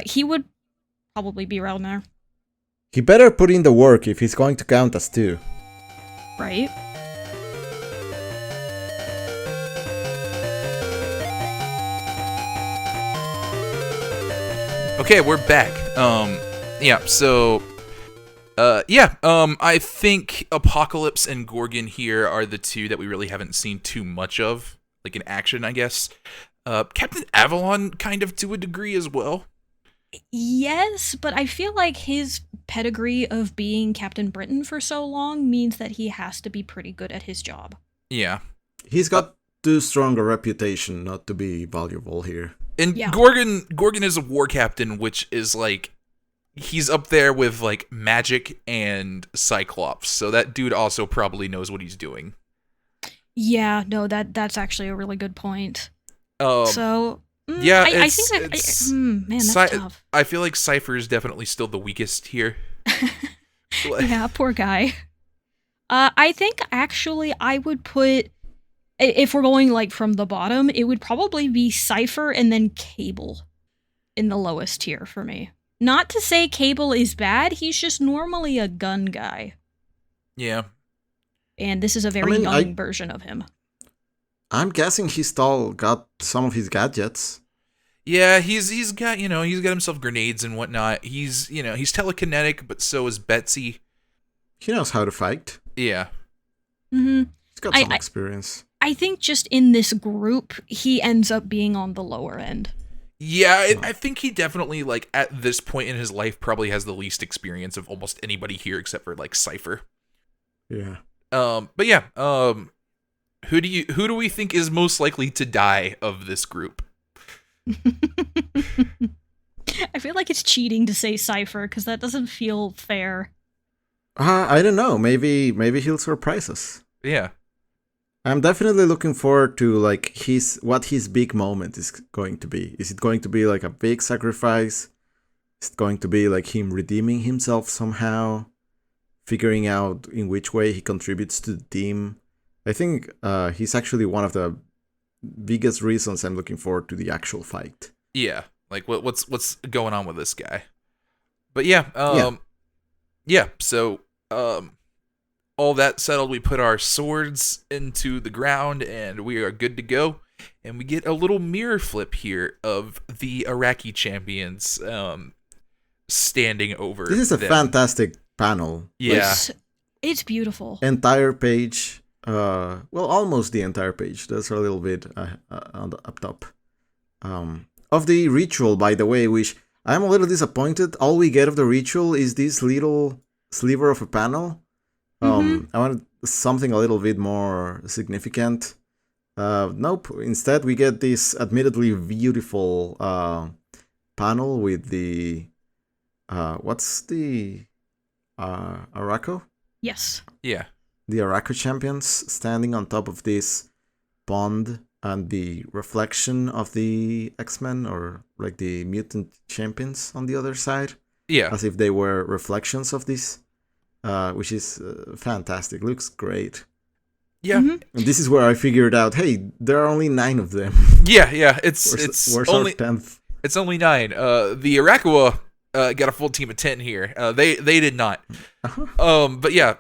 He would probably be around there. He better put in the work if he's going to count as two. Right? Okay, we're back. I think Apocalypse and Gorgon here are the two that we really haven't seen too much of, like in action, I guess. Captain Avalon, kind of to a degree as well. Yes, but I feel like his pedigree of being Captain Britain for so long means that he has to be pretty good at his job. Yeah. He's got too strong a reputation not to be valuable here. And yeah. Gorgon is a war captain, which is like, he's up there with like Magic and Cyclops, so that dude also probably knows what he's doing. Yeah, no, that's actually a really good point. I think that's tough. I feel like Cypher is definitely still the weakest here. Yeah, poor guy. I think actually I would put, if we're going like from the bottom, it would probably be Cypher and then Cable in the lowest tier for me. Not to say Cable is bad, he's just normally a gun guy. Yeah. And this is a very young version of him. I'm guessing he's still got some of his gadgets. Yeah, he's got himself grenades and whatnot. He's telekinetic, but so is Betsy. He knows how to fight. Yeah. Mm-hmm. He's got some experience. I think just in this group, he ends up being on the lower end. Yeah, I think he definitely, like, at this point in his life, probably has the least experience of almost anybody here except for, like, Cypher. Yeah. But yeah, who do we think is most likely to die of this group? I feel like it's cheating to say Cypher, because that doesn't feel fair. I don't know. Maybe he'll surprise us. Yeah. I'm definitely looking forward to like what his big moment is going to be. Is it going to be like a big sacrifice? Is it going to be like him redeeming himself somehow? Figuring out in which way he contributes to the team? I think he's actually one of the biggest reasons I'm looking forward to the actual fight. Yeah, like what's going on with this guy? But yeah, so all that settled, we put our swords into the ground and we are good to go. And we get a little mirror flip here of the Arrako champions standing over. This is a them. Fantastic panel. Yeah. It's beautiful. Entire page. Almost the entire page. That's a little bit up top. Of the ritual, by the way, which I'm a little disappointed. All we get of the ritual is this little sliver of a panel. I wanted something a little bit more significant. Nope. Instead, we get this admittedly beautiful panel with the what's the Arrako? Yes. Yeah. The Arrako champions standing on top of this pond and the reflection of the X-Men or like the mutant champions on the other side. Yeah. As if they were reflections of this which is fantastic. Looks great. Yeah. Mhm. And this is where I figured out, hey, there are only 9 of them. Yeah. Where's It's our only 10th? It's only 9. The Arrako got a full team of 10 here. They did not. But yeah.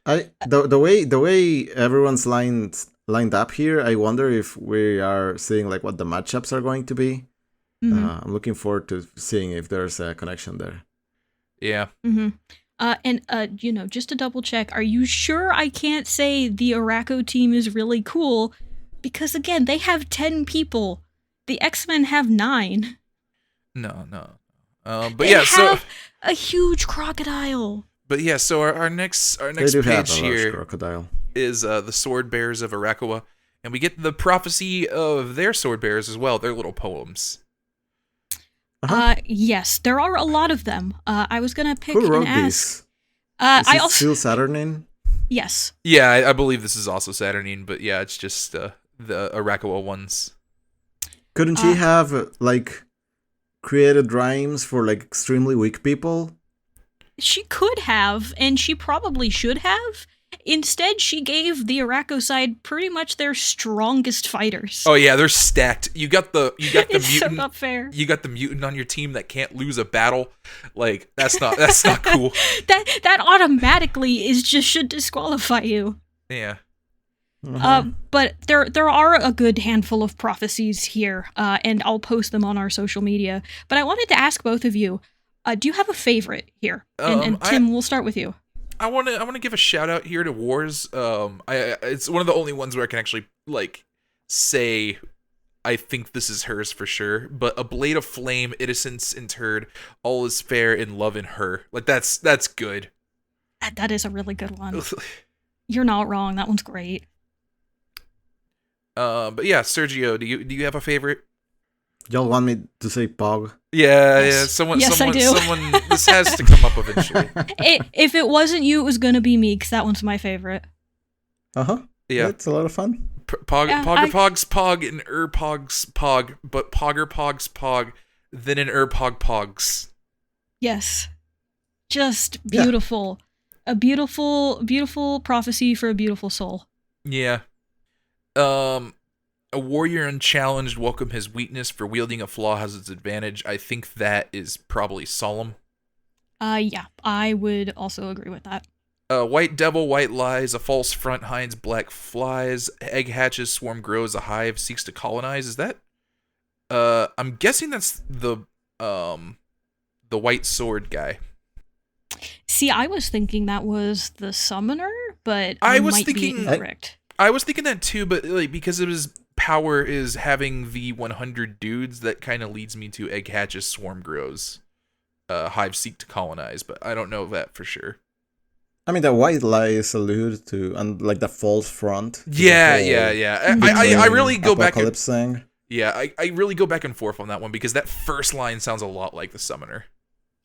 The way everyone's lined up here, I wonder if we are seeing like what the matchups are going to be. Mhm. I'm looking forward to seeing if there's a connection there. Yeah. Mm-hmm. And just to double check, are you sure I can't say the Arrako team is really cool? Because again, they have 10 people. The X-Men have 9. No. But They yeah, so have a huge crocodile. so our next They do have page a large here crocodile. is the Sword Bearers of Arrako, and we get the prophecy of their sword bearers as well, their little poems. Yes, there are a lot of them. I was gonna pick Who wrote and ask. these? Is I it also still Saturnine? yes. Yeah, I believe this is also Saturnine, but yeah, it's just the Arrako ones. Couldn't she have like created rhymes for like extremely weak people? She could have, and she probably should have. Instead, she gave the Arrako side pretty much their strongest fighters. Oh yeah, they're stacked. You got the It's so mutant. not fair. You got the mutant on your team that can't lose a battle. Like that's not cool. That automatically should disqualify you. Yeah. But there are a good handful of prophecies here, and I'll post them on our social media. But I wanted to ask both of you, do you have a favorite here? And Tim, we'll start with you. I want to give a shout out here to Wars. It's one of the only ones where I can actually like say I think this is hers for sure. But a blade of flame, innocence interred, all is fair in love in her. Like that's good. That is a really good one. You're not wrong. That one's great. But yeah, Sergio, do you have a favorite? Y'all want me to say Pog? Yeah, Yes. yeah. Someone, Yes, I do. someone. This has to come up eventually. If it wasn't you, it was gonna be me, because that one's my favorite. Yeah, It's a lot of fun. Pog, Yeah, Pogger Pog's Pog and Pog's Pog, but Pogger Pog's Pog, then an Pog Pogs. Yes, just beautiful. A beautiful prophecy for a beautiful soul. Yeah. A warrior unchallenged welcome his weakness, for wielding a flaw has its advantage. I think that is probably solemn. Yeah, I would also agree with that. White devil, white lies, a false front hides black flies, egg hatches, swarm grows, a hive seeks to colonize. Is that? I'm guessing that's the white sword guy. See, I was thinking that was the summoner, but I I was might thinking- be incorrect. I was thinking that too, but like because of his power is having the 100 dudes, that kind of leads me to egg hatches, swarm grows, hive seek to colonize, but I don't know that for sure. I mean, the white lies allude to, and like the false front. to the Yeah. whole I really go back. apocalypse thing. Yeah, I really go back and forth on that one because that first line sounds a lot like the summoner.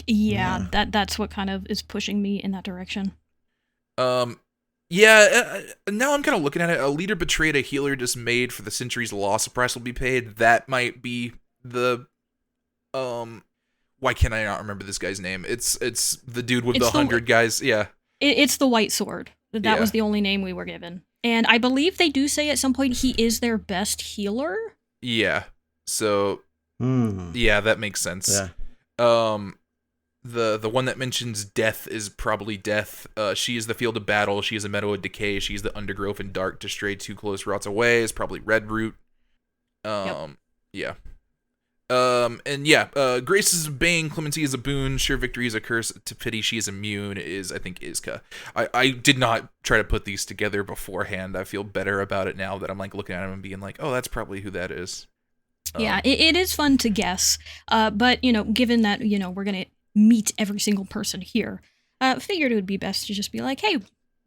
Yeah, that's what kind of is pushing me in that direction. Yeah, now I'm kind of looking at it. A leader betrayed, a healer dismayed, for the century's loss, a price will be paid. That might be the, why can I not remember this guy's name? It's the dude with It's the 100 guys, yeah. It's the white sword. That Yeah. was the only name we were given. And I believe they do say at some point he is their best healer. Yeah, so, yeah, that makes sense. Yeah. The one that mentions death is probably death. She is the field of battle. She is a meadow of decay. She is the undergrowth and dark to stray too close rots away. Is probably red root. Yeah. And yeah, grace is a bane, clemency is a boon, sure victory is a curse, to pity she is immune, is I think Iska. I did not try to put these together beforehand. I feel better about it now that I'm like looking at them and being like, oh, that's probably who that is. Yeah, it is fun to guess. But given that we're gonna meet every single person here, figured it would be best to just be like, hey,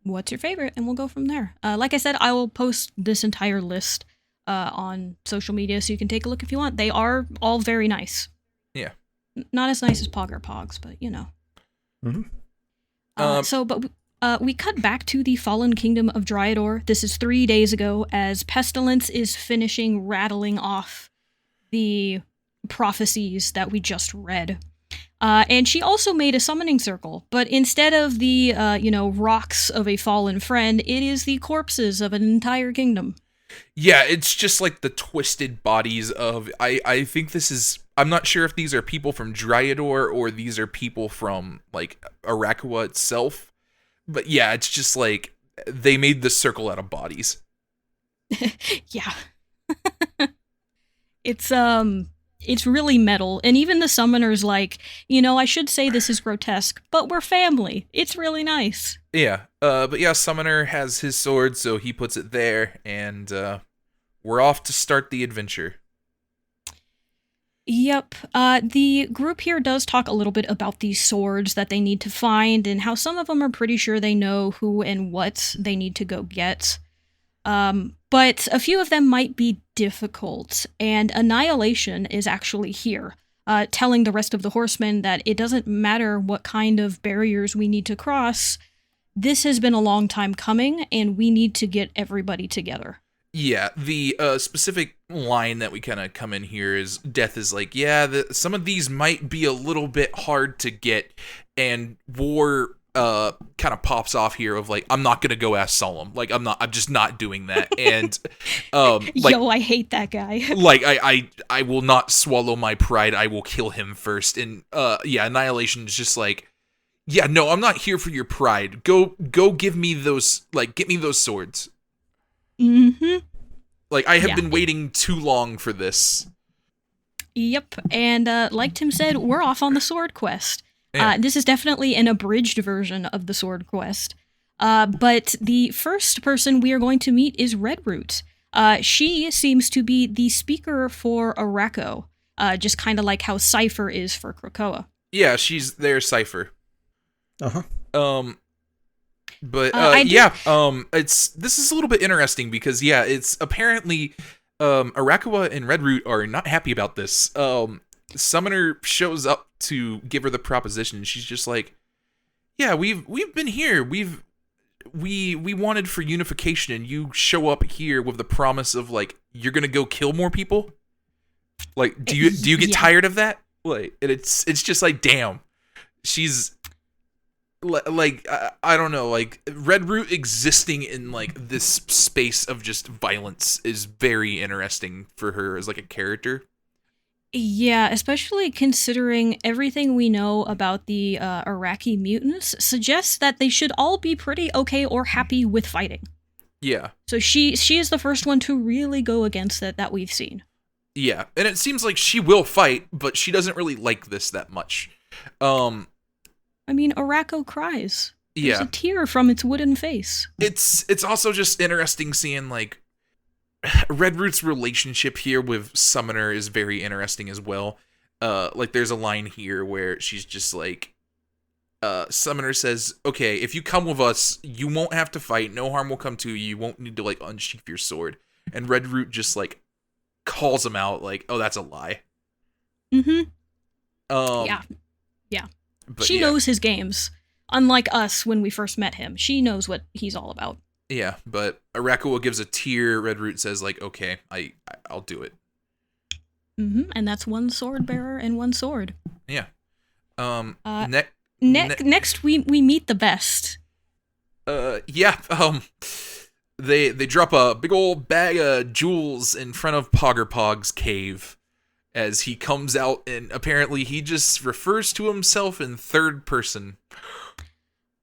what's your favorite? And we'll go from there. Like I said, I will post this entire list on social media so you can take a look if you want. They are all very nice. Yeah. Not as nice as Pogger Pogs, but we cut back to the fallen kingdom of Dryador. This is 3 days ago as Pestilence is finishing rattling off the prophecies that we just read. And she also made a summoning circle, but instead of the, rocks of a fallen friend, it is the corpses of an entire kingdom. Yeah, it's just like the twisted bodies of... I think this is... I'm not sure if these are people from Dryador or these are people from, like, Arrako itself. But yeah, it's just like, they made the circle out of bodies. Yeah. It's really metal, and even the summoner's like, I should say this is grotesque, but we're family. It's really nice. Yeah, but yeah, Summoner has his sword, so he puts it there, and we're off to start the adventure. Yep, the group here does talk a little bit about these swords that they need to find, and how some of them are pretty sure they know who and what they need to go get. But a few of them might be difficult, and Annihilation is actually here, telling the rest of the horsemen that it doesn't matter what kind of barriers we need to cross. This has been a long time coming, and we need to get everybody together. Yeah, the specific line that we kind of come in here is Death is like, yeah, some of these might be a little bit hard to get, and War kind of pops off here of like, I'm not gonna go ask Solemn, like I'm just not doing that, and yo, I hate that guy. Like I will not swallow my pride, I will kill him first, and Annihilation is just like, yeah, no, I'm not here for your pride. Go give me those, like, get me those swords. Mm-hmm. Like, I have been waiting too long for this. Yep, and like Tim said, we're off on the sword quest. Yeah. This is definitely an abridged version of the sword quest. But the first person we are going to meet is Redroot. She seems to be the speaker for Arrako, just kind of like how Cypher is for Krakoa. Yeah, she's their Cypher. Uh-huh. This is a little bit interesting because it's apparently Arrako and Redroot are not happy about this. Summoner shows up to give her the proposition, and she's just like, yeah, we've been here, we wanted for unification, and you show up here with the promise of like, you're gonna go kill more people. Like, do you get tired of that? Like, and it's just like, damn, she's like, I don't know, like, Redroot existing in like this space of just violence is very interesting for her as like a character. Yeah, especially considering everything we know about the Iraqi mutants suggests that they should all be pretty okay or happy with fighting. Yeah. So she is the first one to really go against it that we've seen. Yeah, and it seems like she will fight, but she doesn't really like this that much. I mean, Arrako cries. There's a tear from its wooden face. It's also just interesting seeing like Redroot's relationship here with Summoner is very interesting as well. Like, there's a line here where she's just like, Summoner says, okay, if you come with us, you won't have to fight, no harm will come to you, you won't need to like unsheath your sword. And Redroot just like calls him out like, oh, that's a lie. Mm-hmm. Yeah. She knows his games. Unlike us when we first met him. She knows what he's all about. Yeah, but Arrako gives a tear. Redroot says, like, okay, I'll do it. Mm-hmm, and that's one sword bearer and one sword. Yeah. Next, we meet the best. They drop a big old bag of jewels in front of Pog's cave as he comes out, and apparently he just refers to himself in third person.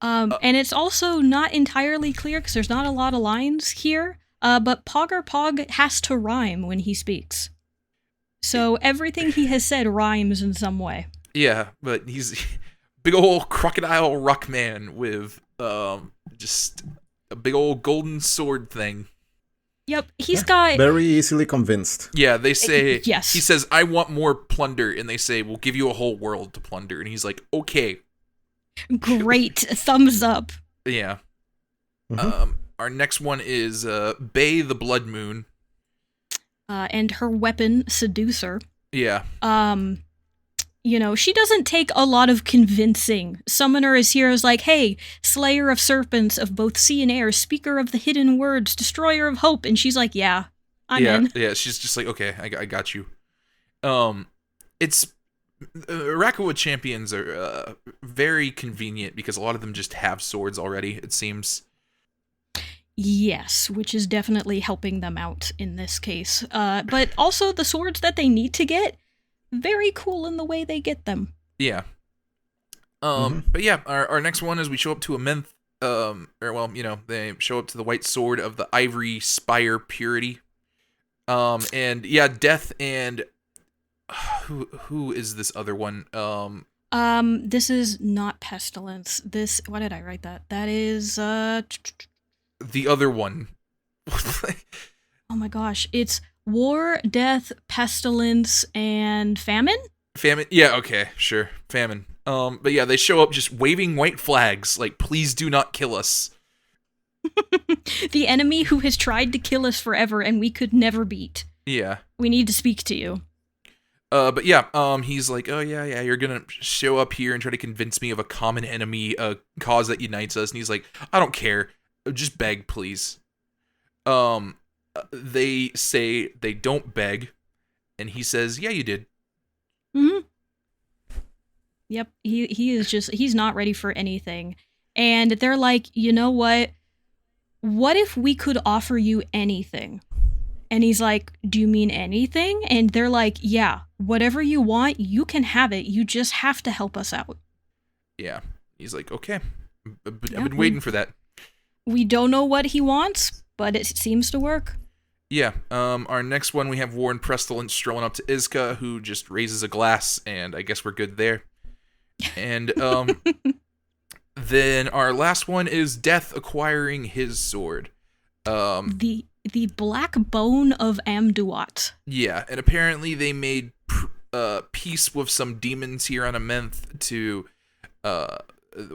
And it's also not entirely clear because there's not a lot of lines here, but Pog has to rhyme when he speaks. So everything he has said rhymes in some way. Yeah, but he's big old crocodile rock man with just a big old golden sword thing. Yep, he's got... Very easily convinced. Yeah, they say... Yes. He says, I want more plunder, and they say, we'll give you a whole world to plunder. And he's like, okay. Great, thumbs up. Yeah. Mm-hmm. Our next one is Bay the Blood Moon. And her weapon, Seducer. Yeah. She doesn't take a lot of convincing. Summoner is here as like, hey, slayer of serpents of both sea and air, speaker of the hidden words, destroyer of hope. And she's like, yeah, I'm in. Yeah, she's just like, okay, I got you. It's Arrako champions are very convenient because a lot of them just have swords already, it seems. Yes, which is definitely helping them out in this case. But also the swords that they need to get, very cool in the way they get them. Yeah. But yeah, our next one is we show up to a Menth, they show up to the white sword of the Ivory Spire Purity. And yeah, Death and who is this other one? This is not Pestilence. Why did I write that? That is, the other one. Oh my gosh, it's War, Death, Pestilence, and Famine? Famine? Yeah, okay, sure. Famine. But yeah, they show up just waving white flags, like, please do not kill us. The enemy who has tried to kill us forever and we could never beat. Yeah. We need to speak to you. But yeah, he's like, oh yeah, you're gonna show up here and try to convince me of a common enemy, a cause that unites us. And he's like, I don't care, just beg, please. They say they don't beg, and he says, yeah, you did. Mm-hmm. Yep, he's not ready for anything. And they're like, you know what? What if we could offer you anything? And he's like, do you mean anything? And they're like, yeah, whatever you want, you can have it. You just have to help us out. Yeah. He's like, okay. I've been waiting for that. We don't know what he wants, but it seems to work. Yeah. Our next one, we have War and Pestilence strolling up to Iska, who just raises a glass, and I guess we're good there. And then our last one is Death acquiring his sword. The black bone of Amduat. Yeah, and apparently they made peace with some demons here on Amenth to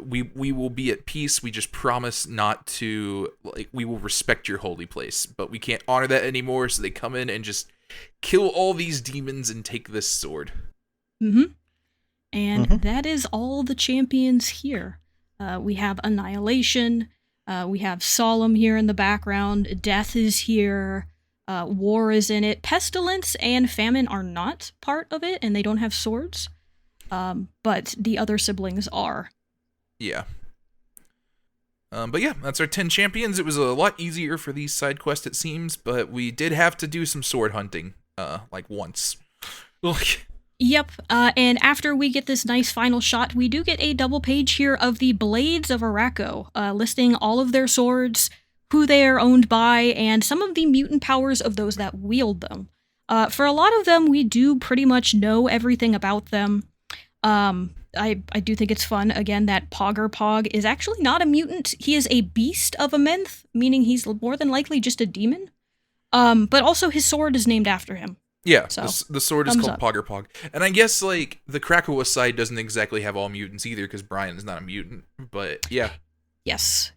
we will be at peace. We just promise not to, like, we will respect your holy place, but we can't honor that anymore, so they come in and just kill all these demons and take this sword. Mm-hmm. And that is all the champions here. We have Annihilation, we have Solemn here in the background, Death is here, War is in it, Pestilence and Famine are not part of it, and they don't have swords, but the other siblings are. Yeah. But yeah, that's our 10 champions. It was a lot easier for these side quests, it seems, but we did have to do some sword hunting, like once. Yep, and after we get this nice final shot, we do get a double page here of the Blades of Arrako, listing all of their swords, who they are owned by, and some of the mutant powers of those that wield them. For a lot of them, we do pretty much know everything about them. I do think it's fun, again, that Pog is actually not a mutant. He is a beast of a Menth, meaning he's more than likely just a demon. But also his sword is named after him. Yeah, so, the sword is called Pog. And I guess, like, the Krakoa side doesn't exactly have all mutants either, because Brian is not a mutant, but yeah. Yes.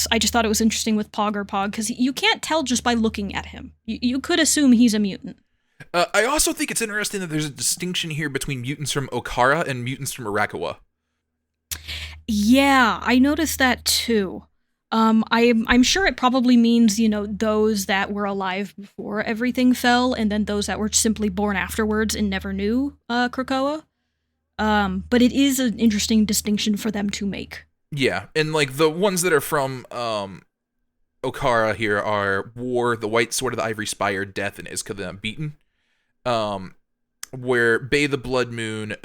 I just thought it was interesting with Pog, because you can't tell just by looking at him. You could assume he's a mutant. I also think it's interesting that there's a distinction here between mutants from Okara and mutants from Arrakua. Yeah, I noticed that too. I'm sure it probably means, those that were alive before everything fell, and then those that were simply born afterwards and never knew Krakoa. But it is an interesting distinction for them to make. Yeah, and like the ones that are from Okara here are War, the White Sword of the Ivory Spire, Death, and Iska the Unbeaten. Where Bay the Blood Moon,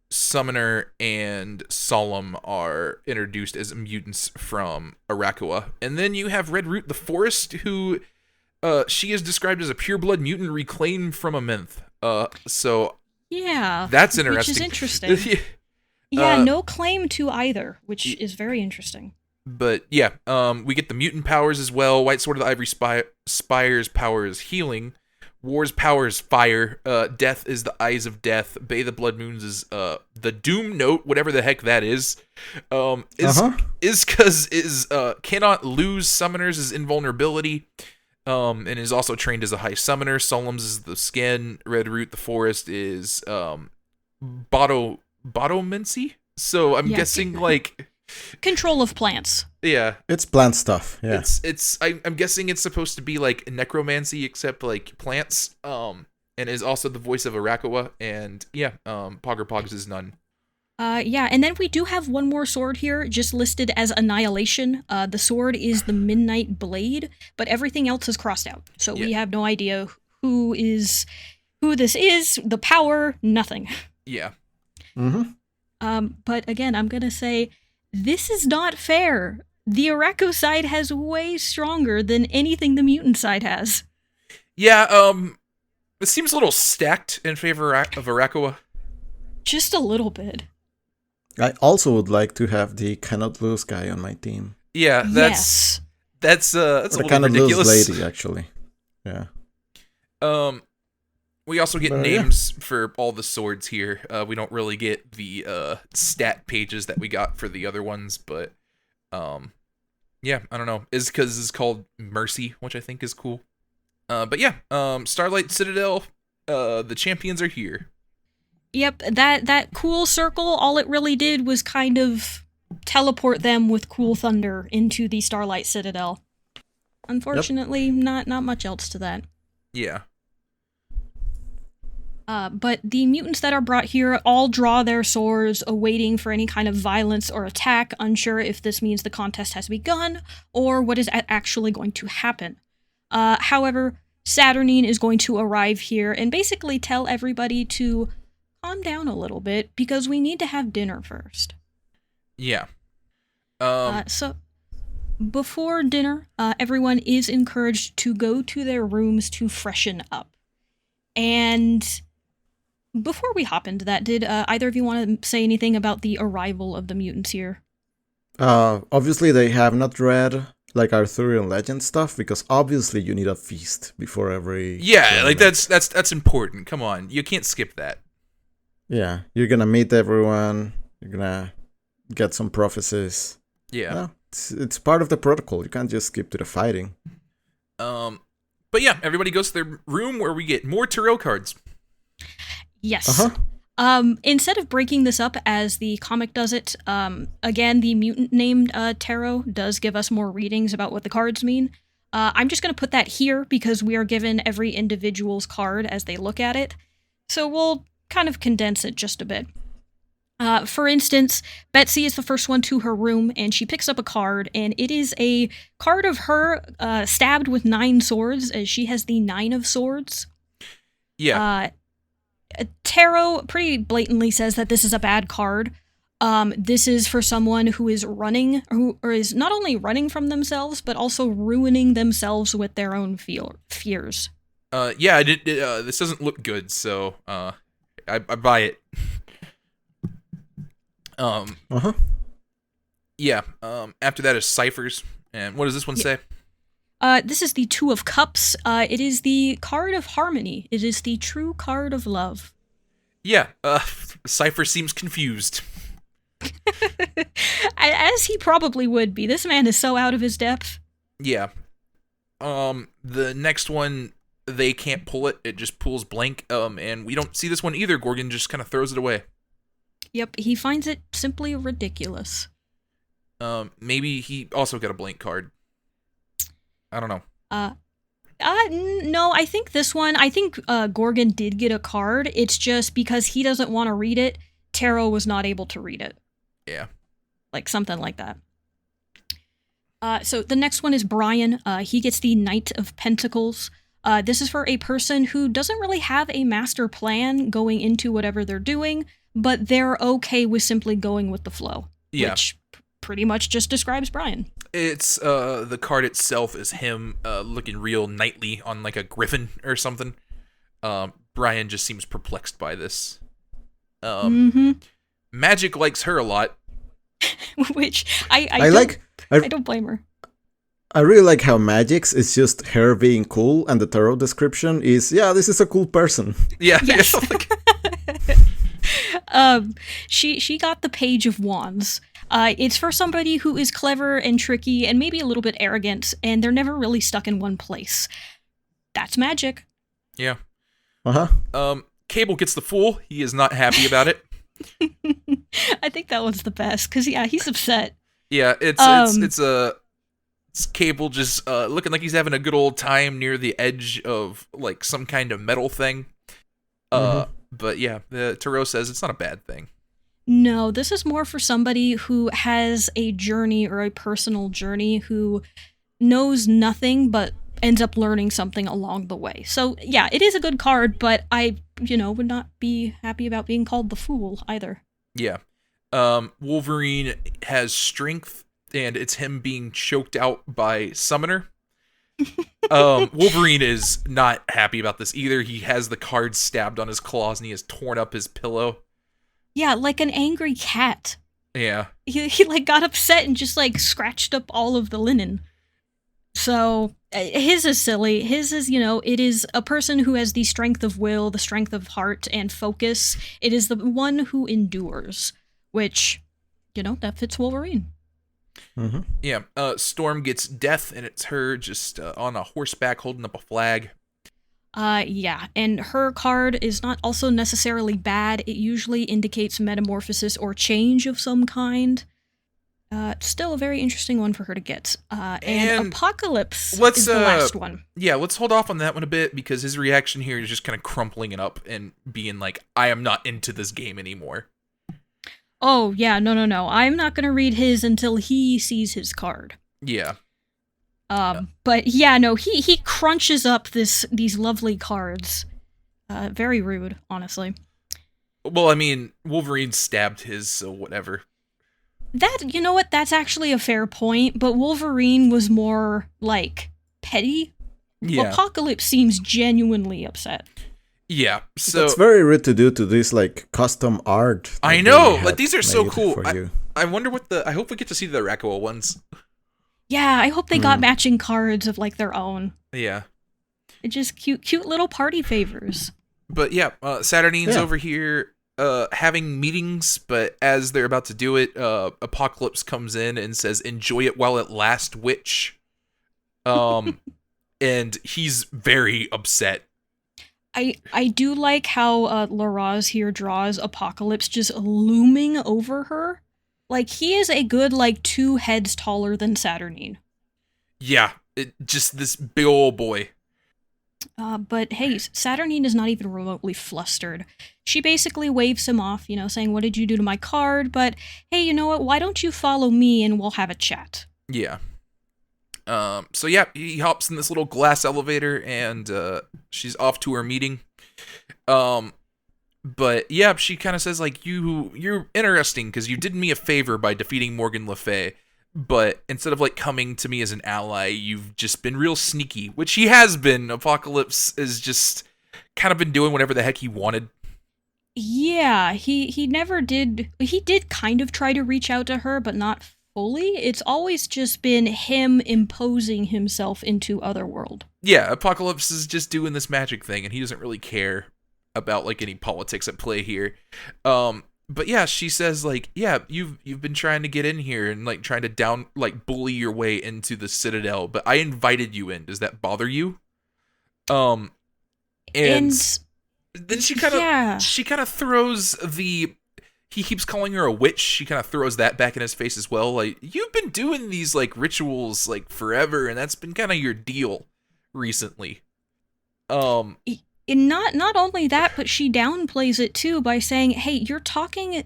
Summoner, and Solemn are introduced as mutants from Arrakua. And then you have Redroot the Forest, who she is described as a pureblood mutant reclaimed from Amenth. So yeah, that's interesting. Which is interesting. Yeah, no claim to either, which is very interesting. But yeah, we get the mutant powers as well. White Sword of the Ivory Spire's power is healing. War's power is fire. Death is the Eyes of Death. Bay the Blood Moons is the Doom Note, whatever the heck that is. Iska's is cannot lose summoners is invulnerability. And is also trained as a high summoner. Solemn's is the skin. Redroot the Forest is Botomancy. So I'm guessing like control of plants. Yeah, it's plant stuff. Yeah, I'm guessing it's supposed to be like necromancy except like plants. And and is also the voice of Arrako, and yeah, Pogger Pogs is none. Yeah, and then we do have one more sword here, just listed as Annihilation. The sword is the Midnight Blade, but everything else is crossed out. So we have no idea who this is, the power, nothing. Yeah. But again, I'm gonna say, this is not fair. The Arrako side has way stronger than anything the mutant side has. Yeah, it seems a little stacked in favor of Arrako. Just a little bit. I also would like to have the cannot lose guy on my team. Yeah, that's a little cannot ridiculous. Lose lady, actually. Yeah. We also get names for all the swords here. We don't really get the stat pages that we got for the other ones, but yeah, I don't know. Is because it's called Mercy, which I think is cool. But yeah, Starlight Citadel, the champions are here. Yep, that cool circle, all it really did was kind of teleport them with cool thunder into the Starlight Citadel. Unfortunately, not much else to that. Yeah. But the mutants that are brought here all draw their swords, awaiting for any kind of violence or attack, unsure if this means the contest has begun, or what is actually going to happen. However, Saturnine is going to arrive here and basically tell everybody to calm down a little bit, because we need to have dinner first. Yeah. So, before dinner, everyone is encouraged to go to their rooms to freshen up. And before we hop into that, did either of you want to say anything about the arrival of the mutants here? Obviously, they have not read like Arthurian legend stuff, because obviously you need a feast before every. Yeah, tournament. like that's important. Come on, you can't skip that. Yeah, you're gonna meet everyone. You're gonna get some prophecies. Yeah, no, it's part of the protocol. You can't just skip to the fighting. But yeah, everybody goes to their room where we get more tarot cards. Yes. Instead of breaking this up as the comic does it, again, the mutant named tarot does give us more readings about what the cards mean. I'm just going to put that here because we are given every individual's card as they look at it. So we'll kind of condense it just a bit. For instance, Betsy is the first one to her room, and she picks up a card, and it is a card of her stabbed with 9 swords, as she has the 9 of swords. Yeah. Tarot pretty blatantly says that this is a bad card. This is for someone who is running, or is not only running from themselves, but also ruining themselves with their own fears. Yeah, I did. This doesn't look good, so I buy it. Yeah. After that is ciphers, and what does this one say? This is the 2 of Cups. It is the card of harmony. It is the true card of love. Yeah. Cipher seems confused. As he probably would be. This man is so out of his depth. Yeah. The next one, they can't pull it. It just pulls blank. And we don't see this one either. Gorgon just kind of throws it away. Yep, he finds it simply ridiculous. Maybe he also got a blank card. I don't know. No, I think this one, Gorgon did get a card. It's just because he doesn't want to read it, Tarot was not able to read it. Yeah. Like something like that. So the next one is Brian. He gets the Knight of Pentacles. This is for a person who doesn't really have a master plan going into whatever they're doing, but they're okay with simply going with the flow. Yeah. Which pretty much just describes Brian. It's, the card itself is him, looking real knightly on, like, a griffin or something. Brian just seems perplexed by this. Magic likes her a lot. Which, I don't blame her. I really like how Magic's is just her being cool, and the tarot description is, yeah, this is a cool person. Yeah. Yes. She got the Page of Wands. It's for somebody who is clever and tricky and maybe a little bit arrogant, and they're never really stuck in one place. That's magic. Yeah. Cable gets the Fool. He is not happy about it. I think that one's the best, because, yeah, he's upset. Yeah, it's Cable just looking like he's having a good old time near the edge of, like, some kind of metal thing. But yeah, Tarot says it's not a bad thing. No, this is more for somebody who has a journey or a personal journey who knows nothing but ends up learning something along the way. So yeah, it is a good card, but I, would not be happy about being called the Fool either. Yeah. Wolverine has strength, and it's him being choked out by Summoner. Wolverine is not happy about this either. He has the card stabbed on his claws, and he has torn up his pillow. Yeah, like an angry cat. Yeah. He like got upset and just like scratched up all of the linen. So his is silly. His is, it is a person who has the strength of will, the strength of heart and focus. It is the one who endures, which, that fits Wolverine. Mm-hmm. Yeah. Storm gets death, and it's her just on a horseback holding up a flag. Yeah, and her card is not also necessarily bad. It usually indicates metamorphosis or change of some kind. Still a very interesting one for her to get. And Apocalypse is the last one. Yeah, let's hold off on that one a bit, because his reaction here is just kind of crumpling it up and being like, I am not into this game anymore. Oh, yeah, no. I'm not going to read his until he sees his card. Yeah. But yeah, no, he crunches up these lovely cards. Very rude, honestly. Well, I mean, Wolverine stabbed his, so whatever. That, you know what, that's actually a fair point, but Wolverine was more, like, petty. Yeah. Apocalypse seems genuinely upset. Yeah, so... It's very rude to do to this, like, custom art. I know! Like, these are so cool. I wonder I hope we get to see the Arrako ones. Yeah, I hope they got matching cards of, like, their own. Yeah. It's just cute little party favors. But yeah, Saturnine's over here having meetings, but as they're about to do it, Apocalypse comes in and says, "Enjoy it while it lasts, witch." And he's very upset. I do like how Laraz here draws Apocalypse just looming over her. Like, he is a good, 2 heads taller than Saturnine. Yeah, just this big old boy. But hey, Saturnine is not even remotely flustered. She basically waves him off, saying, "What did you do to my card? But hey, you know what? Why don't you follow me and we'll have a chat?" Yeah. So yeah, he hops in this little glass elevator, and she's off to her meeting. But yeah, she kind of says, like, you're interesting because you did me a favor by defeating Morgan Le Fay, but instead of, coming to me as an ally, you've just been real sneaky, which he has been. Apocalypse is just kind of been doing whatever the heck he wanted. Yeah, he never did. He did kind of try to reach out to her, but not fully. It's always just been him imposing himself into Otherworld. Yeah, Apocalypse is just doing this magic thing, and he doesn't really care about any politics at play here. But yeah, she says yeah, you've been trying to get in here and trying to bully your way into the Citadel, but I invited you in. Does that bother you? And then she kind of throws he keeps calling her a witch. She kind of throws that back in his face as well. You've been doing these rituals forever, and that's been kind of your deal recently. And not only that, but she downplays it too by saying, "Hey, you're taking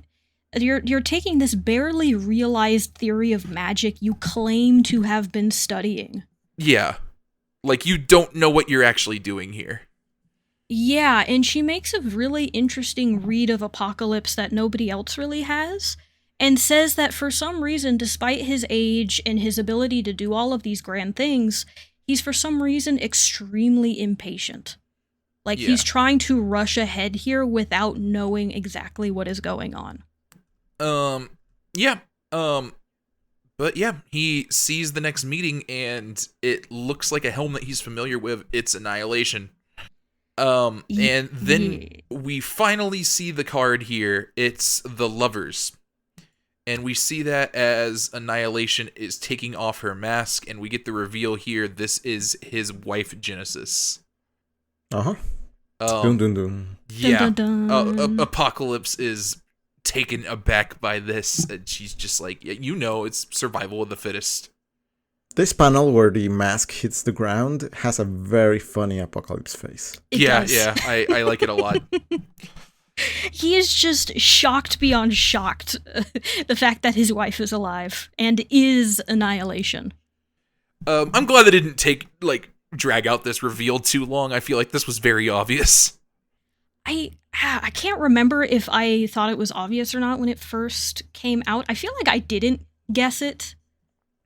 this barely realized theory of magic you claim to have been studying." Yeah. You don't know what you're actually doing here. Yeah, and she makes a really interesting read of Apocalypse that nobody else really has, and says that for some reason, despite his age and his ability to do all of these grand things, he's for some reason extremely impatient. He's trying to rush ahead here without knowing exactly what is going on. Yeah. But yeah, he sees the next meeting, and it looks like a helmet he's familiar with. It's Annihilation. And then we finally see the card here. It's the Lovers. And we see that as Annihilation is taking off her mask, and we get the reveal here. This is his wife, Genesis. Uh-huh. Dun, dun, dun. Yeah. Dun, dun, dun. Apocalypse is taken aback by this, and she's just like, yeah, it's survival of the fittest. This panel where the mask hits the ground has a very funny Apocalypse face. It Yeah, does. yeah, I like it a lot. He is just shocked beyond shocked. The fact that his wife is alive and is Annihilation. I'm glad they didn't drag out this reveal too long. I feel like this was very obvious. I can't remember if I thought it was obvious or not when it first came out. I feel like I didn't guess it.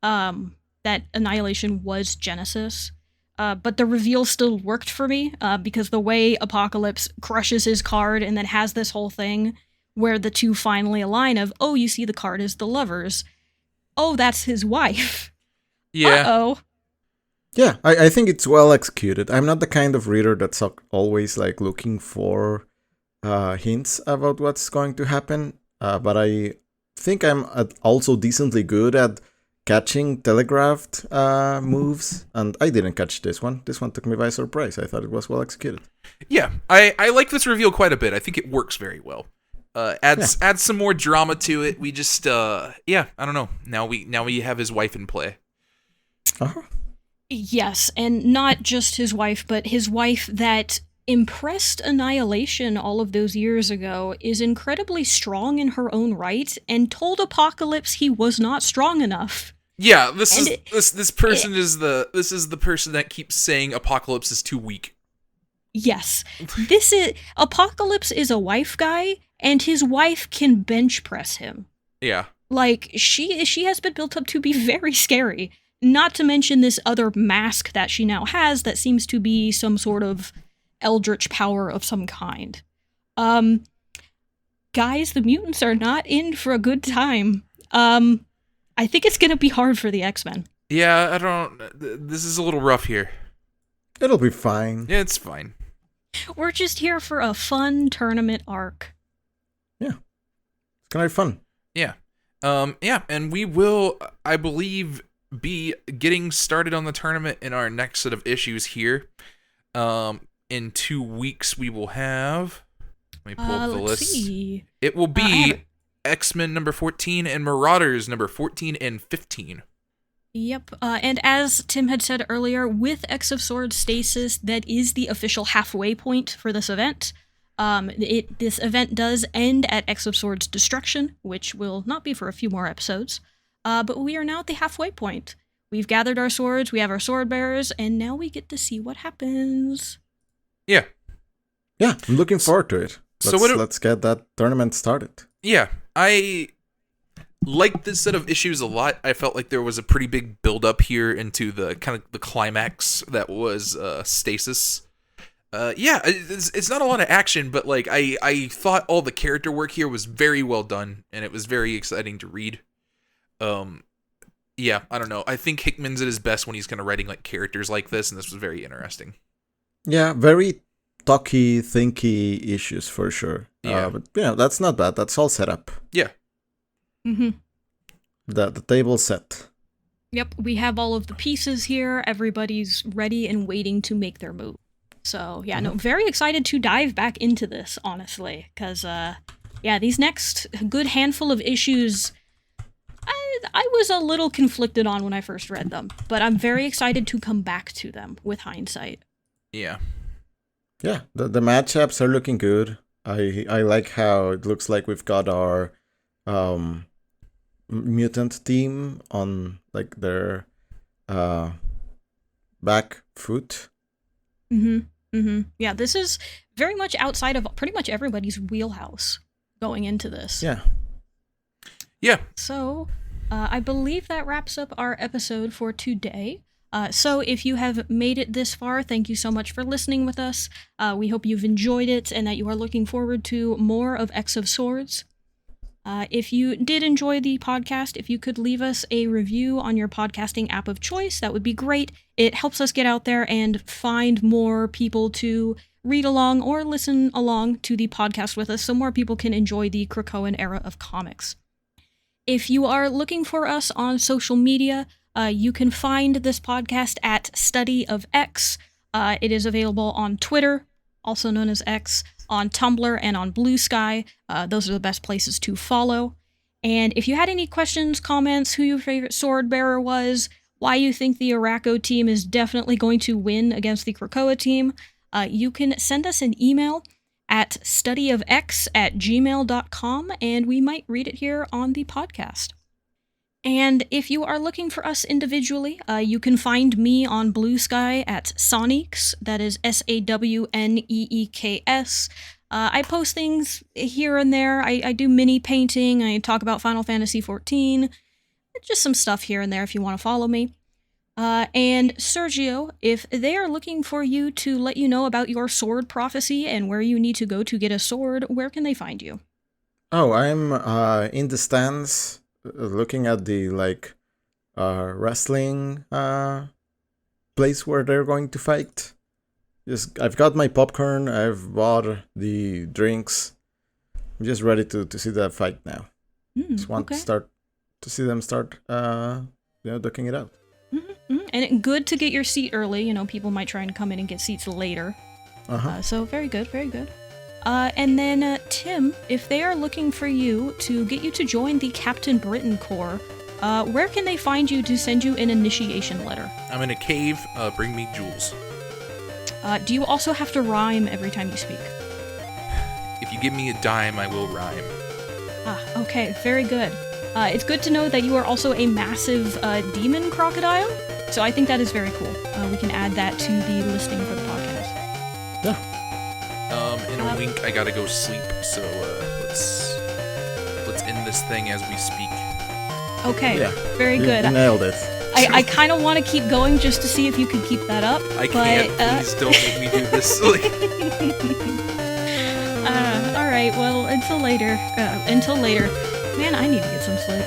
That Annihilation was Genesis. But the reveal still worked for me, because the way Apocalypse crushes his card and then has this whole thing where the two finally align of, oh, you see the card is the lovers. Oh, that's his wife. Yeah. Uh-oh. Yeah, I think it's well executed. I'm not the kind of reader that's always like looking for hints about what's going to happen, but I think I'm also decently good at catching telegraphed moves, and I didn't catch this one. This one took me by surprise. I thought it was well executed. Yeah, I like this reveal quite a bit. I think it works very well. Adds some more drama to it. We just I don't know. Now we have his wife in play. Uh-huh. Yes, and not just his wife, but his wife that impressed Annihilation all of those years ago is incredibly strong in her own right and told Apocalypse he was not strong enough. Yeah, this person is the person that keeps saying Apocalypse is too weak. Yes. Apocalypse is a wife guy, and his wife can bench press him. Yeah. Like, she has been built up to be very scary. Not to mention this other mask that she now has that seems to be some sort of eldritch power of some kind. Guys, the mutants are not in for a good time. I think it's gonna be hard for the X-Men. Yeah, this is a little rough here. It'll be fine. Yeah, it's fine. We're just here for a fun tournament arc. Yeah. It's gonna be fun. Yeah. And we will, I believe, be getting started on the tournament in our next set of issues here. In 2 weeks we will have, let me pull up the list. See. It will be X-Men number 14 and Marauders number 14 and 15. Yep, and as Tim had said earlier, with X of Swords Stasis, that is the official halfway point for this event. This event does end at X of Swords Destruction, which will not be for a few more episodes. But we are now at the halfway point. We've gathered our swords, we have our sword bearers, and now we get to see what happens. Yeah. Yeah, I'm looking forward to it. Let's get that tournament started. Yeah, I like this set of issues a lot. I felt like there was a pretty big build-up here into the kind of the climax that was Stasis. It's not a lot of action, but like I thought all the character work here was very well done, and it was very exciting to read. Yeah, I don't know. I think Hickman's at his best when he's kind of writing like characters like this, and this was very interesting. Yeah, very talky, thinky issues for sure. Yeah. But that's not bad. That's all set up. Yeah. Mm-hmm. The table's set. Yep, we have all of the pieces here. Everybody's ready and waiting to make their move. So, yeah, no, very excited to dive back into this, honestly. Because, these next good handful of issues, I was a little conflicted on when I first read them. But I'm very excited to come back to them with hindsight. Yeah. Yeah, the matchups are looking good. I like how it looks like we've got our mutant team on like their back foot. Yeah, this is very much outside of pretty much everybody's wheelhouse going into this. Yeah. So, I believe that wraps up our episode for today. So if you have made it this far, thank you so much for listening with us. We hope you've enjoyed it and that you are looking forward to more of X of Swords. If you did enjoy the podcast, if you could leave us a review on your podcasting app of choice, that would be great. It helps us get out there and find more people to read along or listen along to the podcast with us so more people can enjoy the Krakoan era of comics. If you are looking for us on social media, you can find this podcast at Study of X. It is available on Twitter, also known as X, on Tumblr, and on Blue Sky. Those are the best places to follow. And if you had any questions, comments, who your favorite sword bearer was, why you think the Arrako team is definitely going to win against the Krakoa team, you can send us an email at studyofx@gmail.com, and we might read it here on the podcast. And if you are looking for us individually, you can find me on Blue Sky at Sawneeks, that is SAWNEEKS. I post things here and there. I do mini painting, I talk about Final Fantasy XIV, just some stuff here and there if you want to follow me. And Sergio, if they are looking for you to let you know about your sword prophecy and where you need to go to get a sword, where can they find you? Oh, I'm in the stands looking at the wrestling place where they're going to fight. I've got my popcorn, I've bought the drinks. I'm just ready to see that fight now. Just want to see them start ducking it out. And good to get your seat early. People might try and come in and get seats later. So very good, very good. And then, Tim, if they are looking for you to get you to join the Captain Britain Corps, where can they find you to send you an initiation letter? I'm in a cave. Bring me jewels. Do you also have to rhyme every time you speak? If you give me a dime, I will rhyme. Okay, very good. It's good to know that you are also a massive demon crocodile, so I think that is very cool. We can add that to the listing for the podcast. Yeah. In a wink, I gotta go sleep, so let's end this thing as we speak. Okay, very good. You nailed it. I kind of want to keep going just to see if you could keep that up. I can't. Please don't make me do this. All right. Well, until later. Man, I need to get some sleep.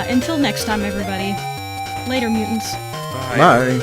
Until next time, everybody. Later, mutants. Bye. Bye.